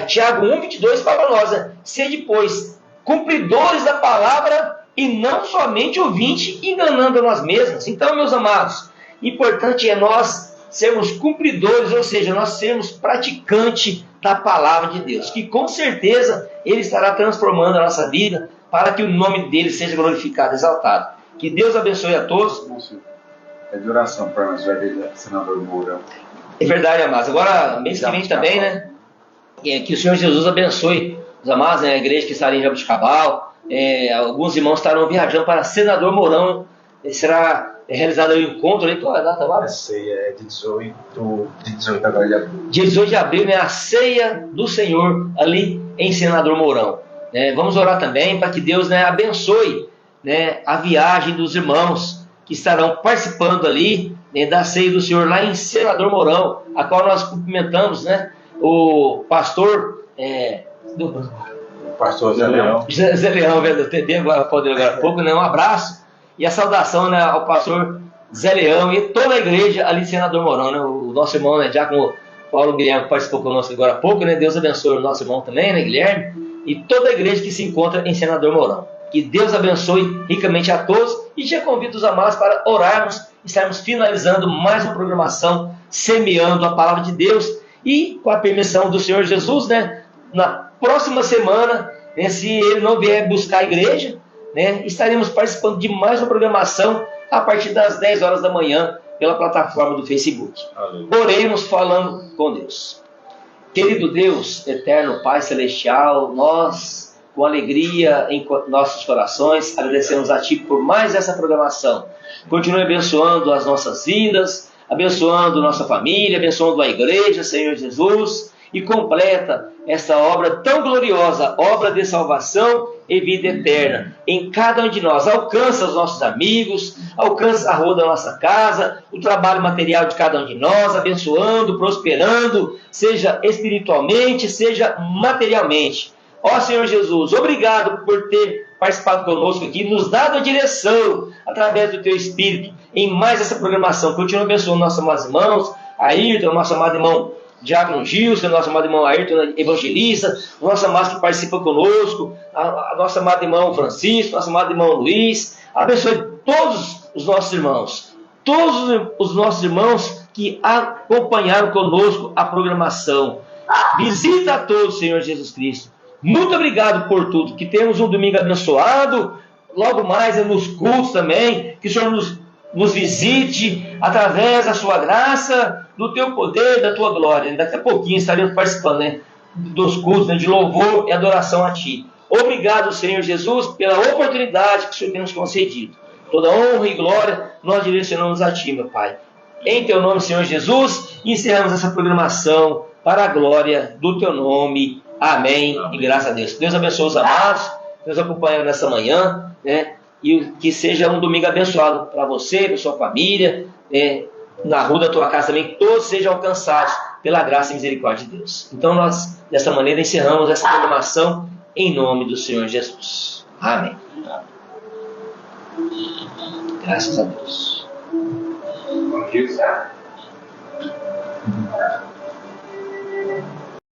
Tiago 1:22 fala para nós, né? Sede, pois, cumpridores da palavra e não somente ouvintes, enganando a nós mesmos. Então, meus amados, importante é nós sermos cumpridores, ou seja, nós sermos praticantes da palavra de Deus, que com certeza Ele estará transformando a nossa vida para que o nome dele seja glorificado, exaltado. Que Deus abençoe a todos. É de oração para nós, senador Mourão. É verdade, amados. Agora, mês que vem também, né? Que o Senhor Jesus abençoe os amados, né? A igreja que estará em Jabuticabal. Alguns irmãos estarão viajando para Senador Mourão. Será realizado o encontro ali. Qual é a data lá? A ceia é de 18 agora de abril. Dia 18 de abril, né? A ceia do Senhor ali em Senador Mourão. Vamos orar também para que Deus, né, abençoe, né, a viagem dos irmãos que estarão participando ali, né, da ceia do Senhor lá em Senador Mourão, a qual nós cumprimentamos, né, o pastor pastor Zé Leão. Zé Leão, eu tentei agora há pouco, né, um abraço e a saudação, né, ao pastor Zé Leão e toda a igreja ali em Senador Mourão, né, o nosso irmão, né, Diácono Paulo Guilherme participou conosco agora há pouco, né, Deus abençoe o nosso irmão também, né, Guilherme, e toda a igreja que se encontra em Senador Mourão. Que Deus abençoe ricamente a todos e já convido os amados para orarmos, estarmos finalizando mais uma programação, semeando a palavra de Deus e com a permissão do Senhor Jesus, né, na próxima semana, né, se Ele não vier buscar a igreja, né, estaremos participando de mais uma programação a partir das 10 horas da manhã pela plataforma do Facebook. Oremos falando com Deus. Querido Deus, eterno Pai Celestial, nós, com alegria em nossos corações, agradecemos a Ti por mais essa programação. Continue abençoando as nossas vidas, abençoando nossa família, abençoando a igreja, Senhor Jesus, e completa essa obra tão gloriosa, obra de salvação e vida eterna, em cada um de nós. Alcança os nossos amigos, alcança a rua da nossa casa, o trabalho material de cada um de nós, abençoando, prosperando, seja espiritualmente, seja materialmente. Ó Senhor Jesus, obrigado por ter participado conosco aqui, nos dado a direção através do Teu Espírito em mais essa programação. Continua abençoando nossos amados irmãos, Ayrton, nosso amado irmão Diácono Gilson, nosso amado irmão Ayrton Evangelista, o nosso amado que participa conosco, a nosso amado irmão Francisco, nosso amado irmão Luiz. Abençoe todos os nossos irmãos, todos os nossos irmãos que acompanharam conosco a programação. Visita a todos, Senhor Jesus Cristo. Muito obrigado por tudo, que temos um domingo abençoado, logo mais nos cultos também, que o Senhor nos visite através da sua graça, do teu poder, da tua glória. Daqui a pouquinho estaremos participando, né, dos cultos, né, de louvor e adoração a Ti. Obrigado, Senhor Jesus, pela oportunidade que o Senhor tem nos concedido. Toda honra e glória nós direcionamos a Ti, meu Pai. Em Teu nome, Senhor Jesus, encerramos essa programação para a glória do Teu nome. Amém. E graças a Deus. Deus abençoe os amados, Deus acompanha nessa manhã, né? E que seja um domingo abençoado para você, para sua família, na rua da tua casa também, que todos sejam alcançados pela graça e misericórdia de Deus. Então nós, dessa maneira, encerramos essa programação em nome do Senhor Jesus. Amém. Graças a Deus.